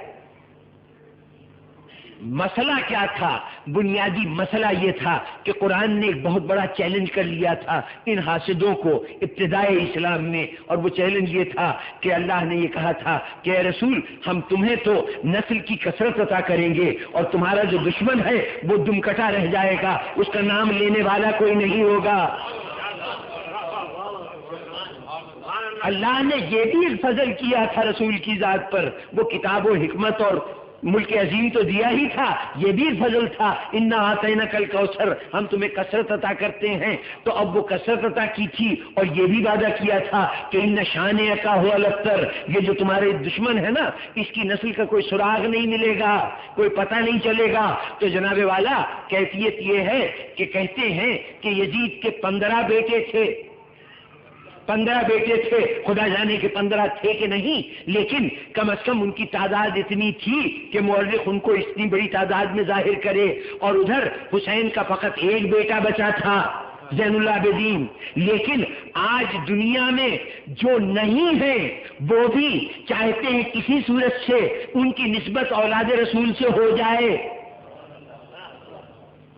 مسئلہ کیا تھا؟ بنیادی مسئلہ یہ تھا کہ قرآن نے ایک بہت بڑا چیلنج کر لیا تھا ان حاسدوں کو ابتدائے اسلام میں، اور وہ چیلنج یہ تھا کہ اللہ نے یہ کہا تھا کہ اے رسول ہم تمہیں تو نسل کی کثرت عطا کریں گے اور تمہارا جو دشمن ہے وہ دم کٹا رہ جائے گا، اس کا نام لینے والا کوئی نہیں ہوگا. اللہ نے یہ بھی ایک فضل کیا تھا رسول کی ذات پر، وہ کتاب و حکمت اور ملک عظیم تو دیا ہی تھا، یہ بھی فضل تھا. انا اعطیناک الکوثر، ہم تمہیں کثرت عطا کرتے ہیں. تو اب وہ کثرت عطا کی تھی اور یہ بھی وعدہ کیا تھا کہ ان شانئک هو الابتر، یہ جو تمہارے دشمن ہے نا اس کی نسل کا کوئی سراغ نہیں ملے گا، کوئی پتہ نہیں چلے گا. تو جناب والا کیفیت یہ ہے کہ کہتے ہیں کہ یزید کے 15 بیٹے تھے، 15 بیٹے تھے، خدا جانے کے 15 تھے کہ نہیں، لیکن کم از کم ان کی تعداد اتنی تھی کہ مورخ ان کو اتنی بڑی تعداد میں ظاہر کرے. اور ادھر حسین کا فقط ایک بیٹا بچا تھا، زین العابدین. لیکن آج دنیا میں جو نہیں ہے وہ بھی چاہتے ہیں کسی صورت سے ان کی نسبت اولاد رسول سے ہو جائے.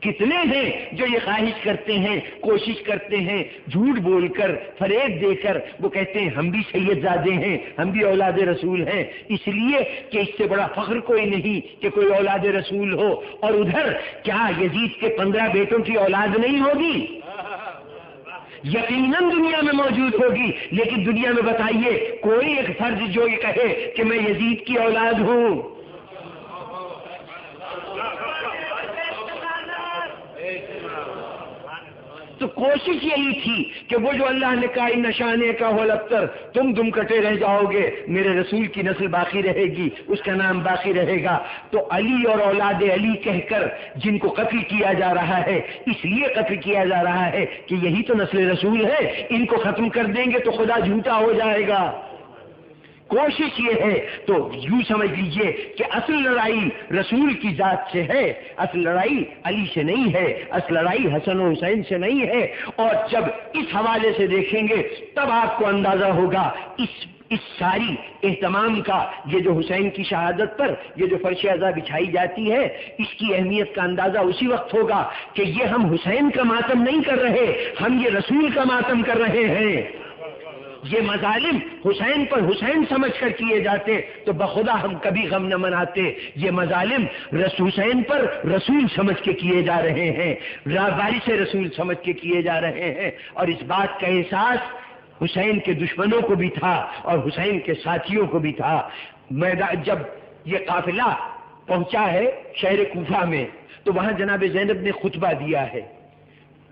کتنے ہیں جو یہ خواہش کرتے ہیں، کوشش کرتے ہیں، جھوٹ بول کر، فریب دے کر، وہ کہتے ہیں ہم بھی سید زادے ہیں، ہم بھی اولاد رسول ہیں، اس لیے کہ اس سے بڑا فخر کوئی نہیں کہ کوئی اولاد رسول ہو. اور ادھر کیا یزید کے 15 بیٹوں کی اولاد نہیں ہوگی؟ یقیناً دنیا میں موجود ہوگی، لیکن دنیا میں بتائیے کوئی ایک فرد جو یہ کہے کہ میں یزید کی اولاد ہوں. تو کوشش یہی تھی کہ وہ جو اللہ نے کہا ان شانئک هو الابتر، تم دم کٹے رہ جاؤ گے، میرے رسول کی نسل باقی رہے گی، اس کا نام باقی رہے گا. تو علی اور اولاد علی کہہ کر جن کو قتل کیا جا رہا ہے، اس لیے قتل کیا جا رہا ہے کہ یہی تو نسل رسول ہے، ان کو ختم کر دیں گے تو خدا جھوٹا ہو جائے گا. کوشش یہ ہے. تو یوں سمجھ لیجئے کہ اصل لڑائی رسول کی ذات سے ہے، اصل لڑائی علی سے نہیں ہے، اصل لڑائی حسن و حسین سے نہیں ہے. اور جب اس حوالے سے دیکھیں گے تب آپ کو اندازہ ہوگا اس ساری اہتمام کا، یہ جو حسین کی شہادت پر یہ جو فرش عزا بچھائی جاتی ہے، اس کی اہمیت کا اندازہ اسی وقت ہوگا کہ یہ ہم حسین کا ماتم نہیں کر رہے، ہم یہ رسول کا ماتم کر رہے ہیں. یہ مظالم حسین پر حسین سمجھ کر کیے جاتے تو بخدا ہم کبھی غم نہ مناتے. یہ مظالم حسین پر رسول سمجھ کے کیے جا رہے ہیں، وارث رسول سمجھ کے کیے جا رہے ہیں. اور اس بات کا احساس حسین کے دشمنوں کو بھی تھا اور حسین کے ساتھیوں کو بھی تھا. جب یہ قافلہ پہنچا ہے شہر کوفہ میں تو وہاں جناب زینب نے خطبہ دیا ہے،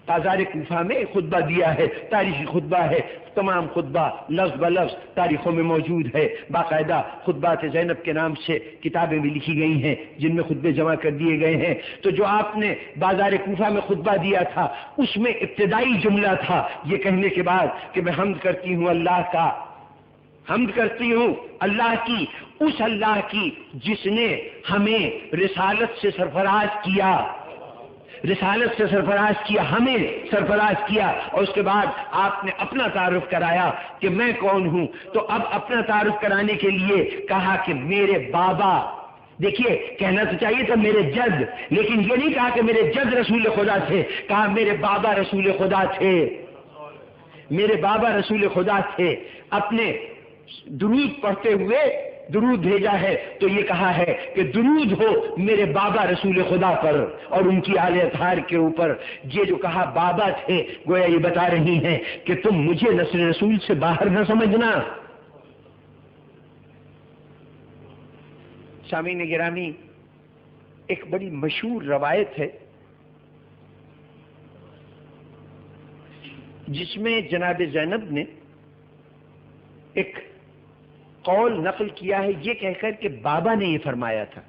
بازار کوفہ میں خطبہ دیا ہے، تاریخی خطبہ ہے. تمام خطبہ لفظ بلفظ تاریخوں میں موجود ہے، باقاعدہ خطبات زینب کے نام سے کتابیں بھی لکھی گئی ہیں جن میں خطبے جمع کر دیے گئے ہیں. تو جو آپ نے بازار کوفہ میں خطبہ دیا تھا اس میں ابتدائی جملہ تھا یہ کہنے کے بعد کہ میں حمد کرتی ہوں اللہ کا، حمد کرتی ہوں اللہ کی، اس اللہ کی جس نے ہمیں رسالت سے سرفراز کیا، رسالت سے سرفراز کیا، ہمیں سرفراز کیا. اور اس کے بعد آپ نے اپنا تعارف کرایا کہ میں کون ہوں. تو اب اپنا تعارف کرانے کے لیے کہا کہ میرے بابا، دیکھیے کہنا تو چاہیے تھا میرے جد، لیکن یہ نہیں کہا کہ میرے جد رسول خدا تھے، کہا میرے بابا رسول خدا تھے، میرے بابا رسول خدا تھے. اپنے درود پڑھتے ہوئے درود بھیجا ہے تو یہ کہا ہے کہ درود ہو میرے بابا رسول خدا پر اور ان کی آل اطہار کے اوپر. یہ جو کہا بابا تھے گویا یہ بتا رہی ہیں کہ تم مجھے نسل رسول سے باہر نہ سمجھنا. سامعین گرامی، ایک بڑی مشہور روایت ہے جس میں جناب زینب نے ایک قول نقل کیا ہے یہ کہہ کر کہ بابا نے یہ فرمایا تھا.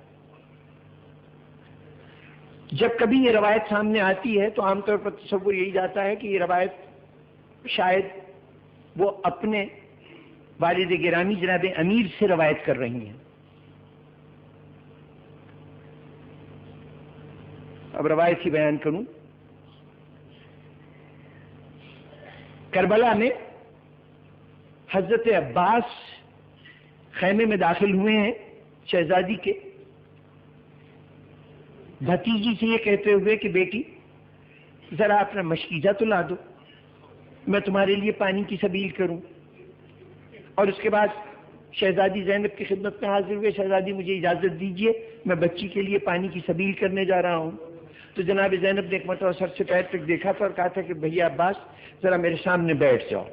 جب کبھی یہ روایت سامنے آتی ہے تو عام طور پر تصور یہی جاتا ہے کہ یہ روایت شاید وہ اپنے والد گرامی جناب امیر سے روایت کر رہی ہیں. اب روایت ہی بیان کروں. کربلا میں حضرت عباس خیمے میں داخل ہوئے ہیں شہزادی کے، بھتیجی سے یہ کہتے ہوئے کہ بیٹی ذرا اپنا مشکیزہ تو لا دو، میں تمہارے لیے پانی کی سبیل کروں. اور اس کے بعد شہزادی زینب کی خدمت میں حاضر ہوئے، شہزادی مجھے اجازت دیجئے میں بچی کے لیے پانی کی سبیل کرنے جا رہا ہوں. تو جناب زینب نے ایک مرتبہ سر سے پیر تک دیکھا تھا اور کہا تھا کہ بھیا عباس ذرا میرے سامنے بیٹھ جاؤ،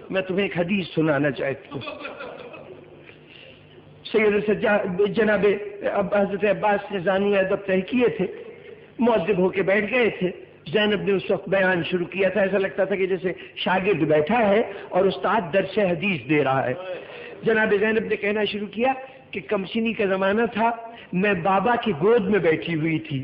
میں تمہیں ایک حدیث سنانا چاہتی ہوں. جناب حضرت عباس نے زانو ادب طے کیے تھے، مؤدب ہو کے بیٹھ گئے تھے. زینب نے اس وقت بیان شروع کیا تھا، ایسا لگتا تھا کہ جیسے شاگرد بیٹھا ہے اور استاد درس حدیث دے رہا ہے. جناب زینب نے کہنا شروع کیا کہ کمسنی کا زمانہ تھا، میں بابا کی گود میں بیٹھی ہوئی تھی،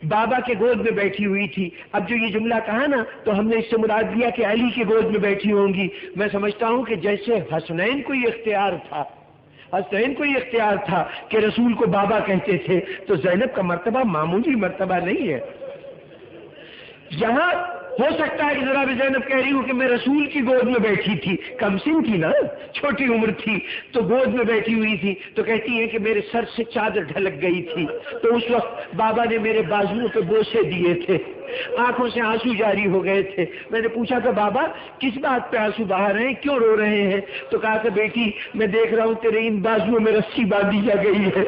بابا کے گود میں بیٹھی ہوئی تھی. اب جو یہ جملہ کہا نا تو ہم نے اس سے مراد لیا کہ علی کے گود میں بیٹھی ہوں گی. میں سمجھتا ہوں کہ جیسے حسنین کو یہ اختیار تھا، حسنین کو یہ اختیار تھا کہ رسول کو بابا کہتے تھے، تو زینب کا مرتبہ معمولی مرتبہ نہیں ہے. یہاں ہو سکتا ہے کہ جناب زینب کہہ رہی ہوں کہ میں رسول کی گود میں بیٹھی تھی، کم سن تھی نا، چھوٹی عمر تھی تو گود میں بیٹھی ہوئی تھی. تو کہتی ہے کہ میرے سر سے چادر ڈھلک گئی تھی، تو اس وقت بابا نے میرے بازوؤں پہ بوسے دیے تھے، آنکھوں سے آنسو جاری ہو گئے تھے. میں نے پوچھا تھا بابا کس بات پہ آنسو بہا رہے ہیں، کیوں رو رہے ہیں؟ تو کہا تھا بیٹی میں دیکھ رہا ہوں تیرے ان بازوؤں میں رسی باندھی جا گئی ہے،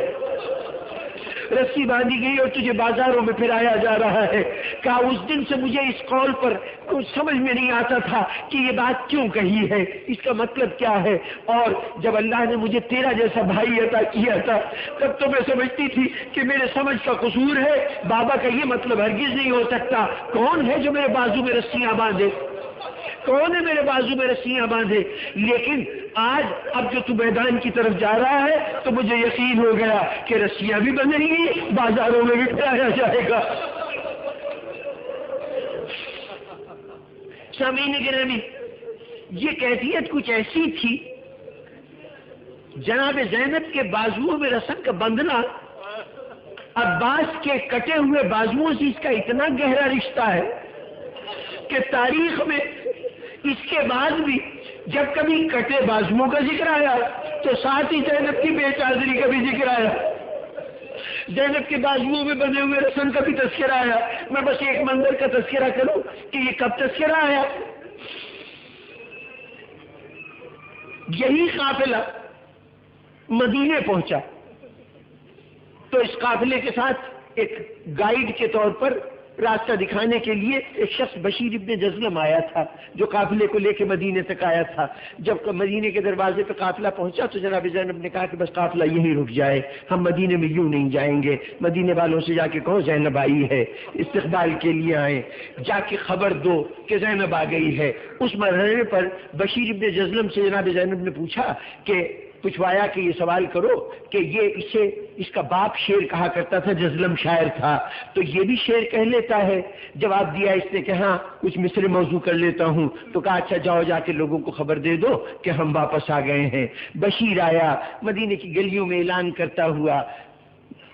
رسی باندھی گئی اور تجھے بازاروں میں پھرایا جا رہا ہے. کہا اس دن سے مجھے اس قول پر کچھ سمجھ میں نہیں آتا تھا کہ یہ بات کیوں کہی ہے، اس کا مطلب کیا ہے. اور جب اللہ نے مجھے تیرا جیسا بھائی عطا کیا تھا تب تو میں سمجھتی تھی کہ میرے سمجھ کا قصور ہے، بابا کا یہ مطلب ہرگز نہیں ہو سکتا. کون ہے جو میرے بازو میں رسیاں باندھے، کون ہے میرے بازو میں رسیاں باندھے؟ لیکن آج اب جو تو میدان کی طرف جا رہا ہے تو مجھے یقین ہو گیا کہ رسیاں بھی بندھیں گی، بازاروں میں بھی پھیلایا جائے گا. سامعین گرامی، یہ کیفیت کچھ ایسی تھی. جناب زینب کے بازوؤں میں رسن کا بندھنا عباس کے کٹے ہوئے بازوؤں سے اس کا اتنا گہرا رشتہ ہے کہ تاریخ میں اس کے بعد بھی جب کبھی کٹے بازوؤں کا ذکر آیا تو ساتھ ہی زینب کی بے چادری کا بھی ذکر آیا، زینب کے بازوؤں میں بندھے ہوئے رسن کا بھی تذکرہ آیا. میں بس ایک منظر کا تذکرہ کروں کہ یہ کب تذکرہ آیا. یہی قافلہ مدینے پہنچا تو اس قافلے کے ساتھ ایک گائیڈ کے طور پر راستہ دکھانے کے لیے ایک شخص بشیر ابن جزلم آیا تھا جو قافلے کو لے کے مدینے تک آیا تھا. جب مدینے کے دروازے پہ قافلہ پہنچا تو جناب زینب نے کہا کہ بس قافلہ یہیں رک جائے، ہم مدینے میں یوں نہیں جائیں گے. مدینے والوں سے جا کے کہو زینب آئی ہے، استقبال کے لیے آئیں، جا کے خبر دو کہ زینب آ گئی ہے. اس مرحلے پر بشیر ابن جزلم سے جناب زینب نے پوچھا کہ پوچھوایا کہ یہ سوال کرو کہ یہ اس کا باپ شیر کہا کرتا تھا، جزلم شاعر تھا، تو یہ بھی شیر کہہ لیتا ہے؟ جواب دیا اس نے کہ ہاں کچھ مصرے موضوع کر لیتا ہوں. تو کہا اچھا جاؤ جا کے لوگوں کو خبر دے دو کہ ہم واپس آ گئے ہیں. بشیر آیا، مدینے کی گلیوں میں اعلان کرتا ہوا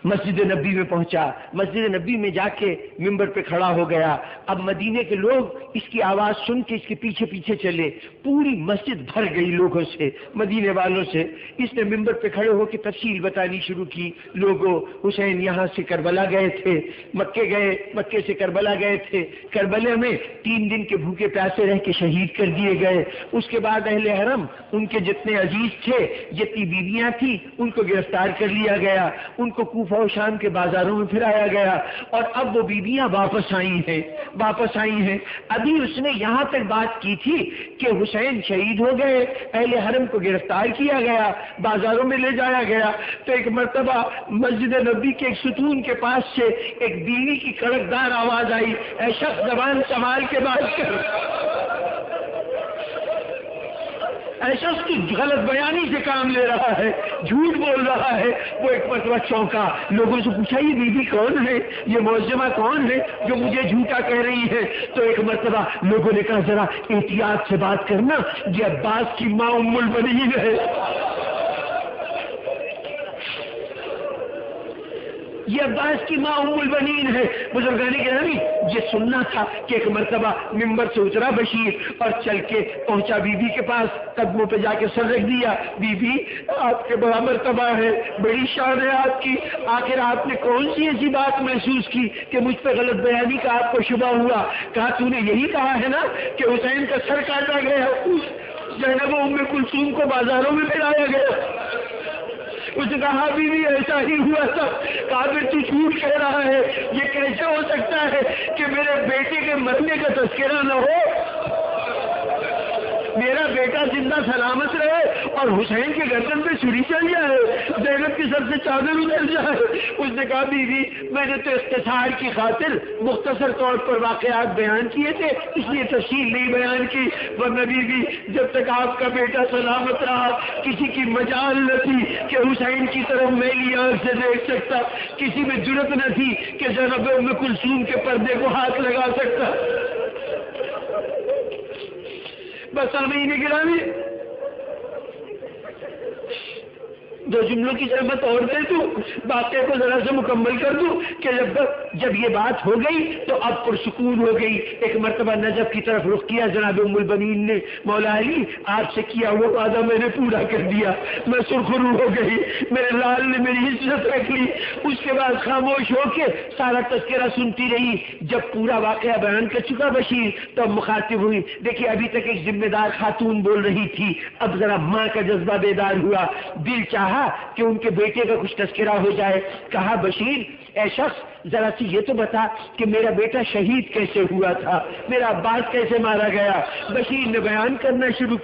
مسجد نبی میں پہنچا، مسجد نبی میں جا کے ممبر پہ کھڑا ہو گیا. اب مدینے کے لوگ اس کی آواز سن کے اس کے پیچھے پیچھے چلے، پوری مسجد بھر گئی لوگوں سے، مدینے والوں سے. اس نے ممبر پہ کھڑے ہو کے تفصیل بتانی شروع کی. لوگوں حسین یہاں سے کربلا گئے تھے، مکے سے کربلا گئے تھے، کربلا میں 3 دن کے بھوکے پیاسے رہ کے شہید کر دیے گئے. اس کے بعد اہل حرم ان کے جتنے عزیز تھے، جتنی بیویاں تھیں، ان کو گرفتار کر لیا گیا، ان کو کوفہ و شام کے بازاروں میں پھرایا گیا، اور اب وہ بیویاں واپس آئی ہیں. ابھی اس نے یہاں تک بات کی تھی کہ حسین شہید ہو گئے، اہل حرم کو گرفتار کیا گیا، بازاروں میں لے جایا گیا. تو ایک مرتبہ مسجد نبی کے ایک ستون کے پاس سے ایک بیوی کی کڑکدار آواز آئی، اے شخص زبان سنبھال کے بات کر. ایسا اس کی غلط بیانی سے کام لے رہا ہے، جھوٹ بول رہا ہے. وہ ایک مرتبہ چونکا، لوگوں سے پوچھا یہ بیوی کون ہے، یہ معظمہ کون ہے جو مجھے جھوٹا کہہ رہی ہے؟ تو ایک مرتبہ لوگوں نے کہا ذرا احتیاط سے بات کرنا، یہ عباس کی ماں ام البنین ہے. یہ عباس کی ماں ام البنین ہے۔ بزرگان گرامی، یہ سننا تھا کہ ایک مرتبہ ممبر سے اترا بشیر اور چل کے پہنچا بی بی کے پاس، قدموں پہ جا کے سر رکھ دیا، بی بی آپ کے بڑا مرتبہ ہے، بڑی شان ہے آپ کی، آخر آپ نے کون سی ایسی بات محسوس کی کہ مجھ پہ غلط بیانی کا آپ کو شبہ ہوا؟ کہا تو نے یہی کہا ہے نا کہ حسین کا سر کاٹا گیا، زینب ام کلثوم کو بازاروں میں پھیلایا گیا؟ اس نے کہا بی بی ایسا ہی ہوا تھا۔ کہا پھر تو جھوٹ کہہ رہا ہے، یہ کیسے ہو سکتا ہے کہ میرے بیٹے کے مرنے کا تذکرہ نہ ہو؟ میرا بیٹا زندہ سلامت رہے اور حسین کے گردن پہ چھری چل جائے، زینب کی سر سے چادر اتر جائے۔ اس نے کہا بی بی میں نے تو اختصار کی خاطر مختصر طور پر واقعات بیان کیے تھے، اس لیے تفصیل نہیں بیان کی، ورنہ بی بی جب تک آپ کا بیٹا سلامت رہا کسی کی مجال نہ تھی کہ حسین کی طرف میلی آنکھ سے دیکھ سکتا، کسی میں جرت نہ تھی کہ زینب ام کلثوم کے پردے کو ہاتھ لگا سکتا۔ بس سامعین گرامی، دو جملوں کی زحمت اور دے دوں، واقعے کو ذرا سے مکمل کر دوں کہ جب یہ بات ہو گئی تو اب پرسکون ہو گئی۔ ایک مرتبہ نجف کی طرف رخ کیا جناب ام البنین نے، مولا علی آپ سے کیا ہوا وعدہ میں نے پورا کر دیا، میں سرخرو ہو گئی، میرے لال نے میری عزت رکھ لی۔ اس کے بعد خاموش ہو کے سارا تذکرہ سنتی رہی۔ جب پورا واقعہ بیان کر چکا بشیر تو مخاطب ہوئی، دیکھیے ابھی تک ایک ذمہ دار خاتون بول رہی تھی، اب ذرا ماں کا جذبہ بیدار ہوا، دل چاہا کہ ان کے بیٹے کا کچھ تذکرہ ہو جائے۔ کہا بشیر اے شخص ذرا سی یہ تو بتا کہ میرا بیٹا شہید کیسے ہوا تھا، میرا عباس کیسے مارا گیا؟ بشیر نے بیان کرنا شروع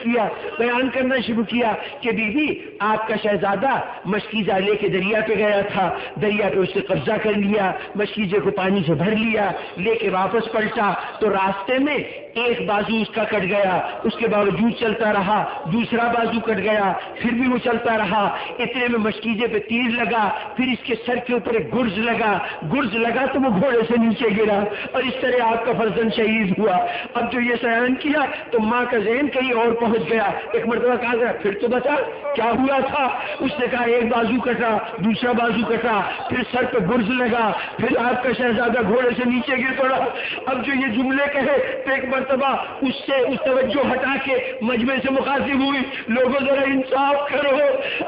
کیا کہ بی بی آپ کا شہزادہ مشکیزہ لے کے دریا پہ گیا تھا، دریا پہ اس نے قبضہ کر لیا، مشکیزے کو پانی سے بھر لیا، لے کے واپس پلٹا تو راستے میں ایک بازو اس کا کٹ گیا، اس کے باوجود چلتا رہا، دوسرا بازو کٹ گیا، پھر بھی وہ چلتا رہا، اتنے میں مشکیزے پہ تیر لگا، پھر اس کے سر کے اوپر ایک گرز لگا تو وہ گھوڑے سے نیچے گرا اور اس طرح آپ کا فرزند شہید ہوا۔ اب جو یہ بیان کیا تو ماں کا ذہن کہیں اور پہنچ گیا۔ ایک مرتبہ کہا گیا پھر تو بتا کیا ہوا تھا؟ اس نے کہا ایک بازو کٹا، دوسرا بازو کٹا، پھر سر پہ گرز لگا، پھر آپ کا شہزادہ گھوڑے سے نیچے گر پڑا۔ اب جو یہ جملے کہے تو ایک مرتبہ اس توجہ ہٹا کے مجمع سے مخاطب ہوئی، لوگوں ذرا انصاف کرو،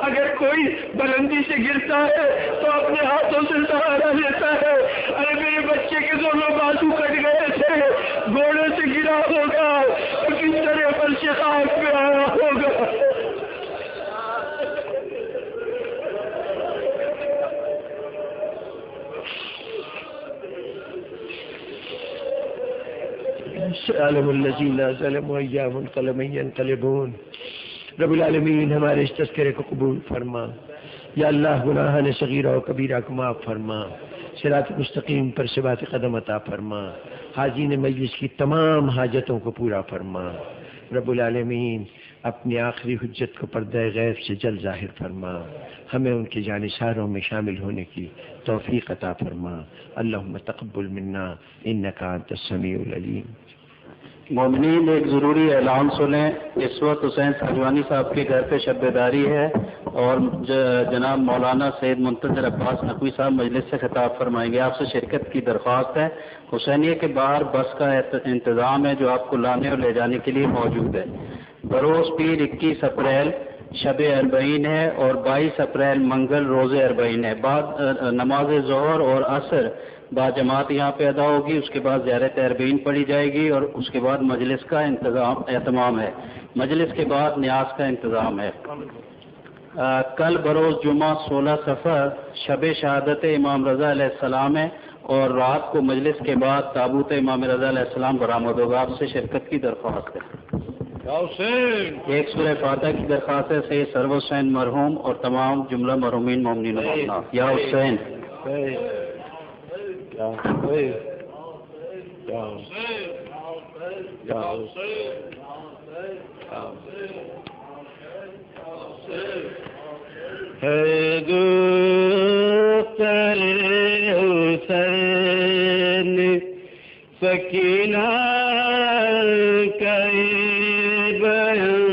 اگر کوئی بلندی سے گرتا ہے تو اپنے ہاتھوں سے سہارا لیتا ہے، ارے میرے بچے کے دونوں بازو کٹ گئے تھے، گھوڑے سے گرا ہوگا تو کس طرح فرش خاک پہ آیا ہوگا۔ عالم الذین ظلموا ایام قلم ینقلبون۔ رب العالمین ہمارے اس تذکرے کو قبول فرما، یا اللہ گناہان صغیرہ و کبیرہ کو معاف فرما، صراط مستقیم پر ثبات قدم عطا فرما، حاضرین مجلس کی تمام حاجتوں کو پورا فرما۔ رب العالمین اپنی آخری حجت کو پردہ غیب سے جل ظاہر فرما، ہمیں ان کے جانثاروں میں شامل ہونے کی توفیق عطا فرما۔ اللہم تقبل منا انک انت السمیع العلیم۔ مومنین ایک ضروری اعلان سنیں، اس وقت حسین ساجوانی صاحب کے گھر پہ شب بیداری ہے اور جناب مولانا سید منتظر عباس نقوی صاحب مجلس سے خطاب فرمائیں گے۔ آپ سے شرکت کی درخواست ہے۔ حسینیہ کے باہر بس کا انتظام ہے جو آپ کو لانے اور لے جانے کے لیے موجود ہے۔ بروز پیر 21 اپریل شب اربعین ہے اور 22 اپریل منگل روز اربعین ہے۔ بعد نماز ظہر اور عصر با جماعت یہاں پہ ادا ہوگی، اس کے بعد زیارت اربعین پڑھی جائے گی اور اس کے بعد مجلس کا اہتمام ہے۔ مجلس کے بعد نیاز کا انتظام ہے۔ کل بروز جمعہ 16 صفر شب شہادت امام رضا علیہ السلام ہے اور رات کو مجلس کے بعد تابوت امام رضا علیہ السلام برآمد ہوگا۔ آپ سے شرکت کی درخواست ہے۔ ایک سورہ فاتحہ کی درخواست ہے سید سرور حسین مرحوم اور تمام جملہ مرحومین مومنین یا حسین۔ حسین سکینہ کا بیان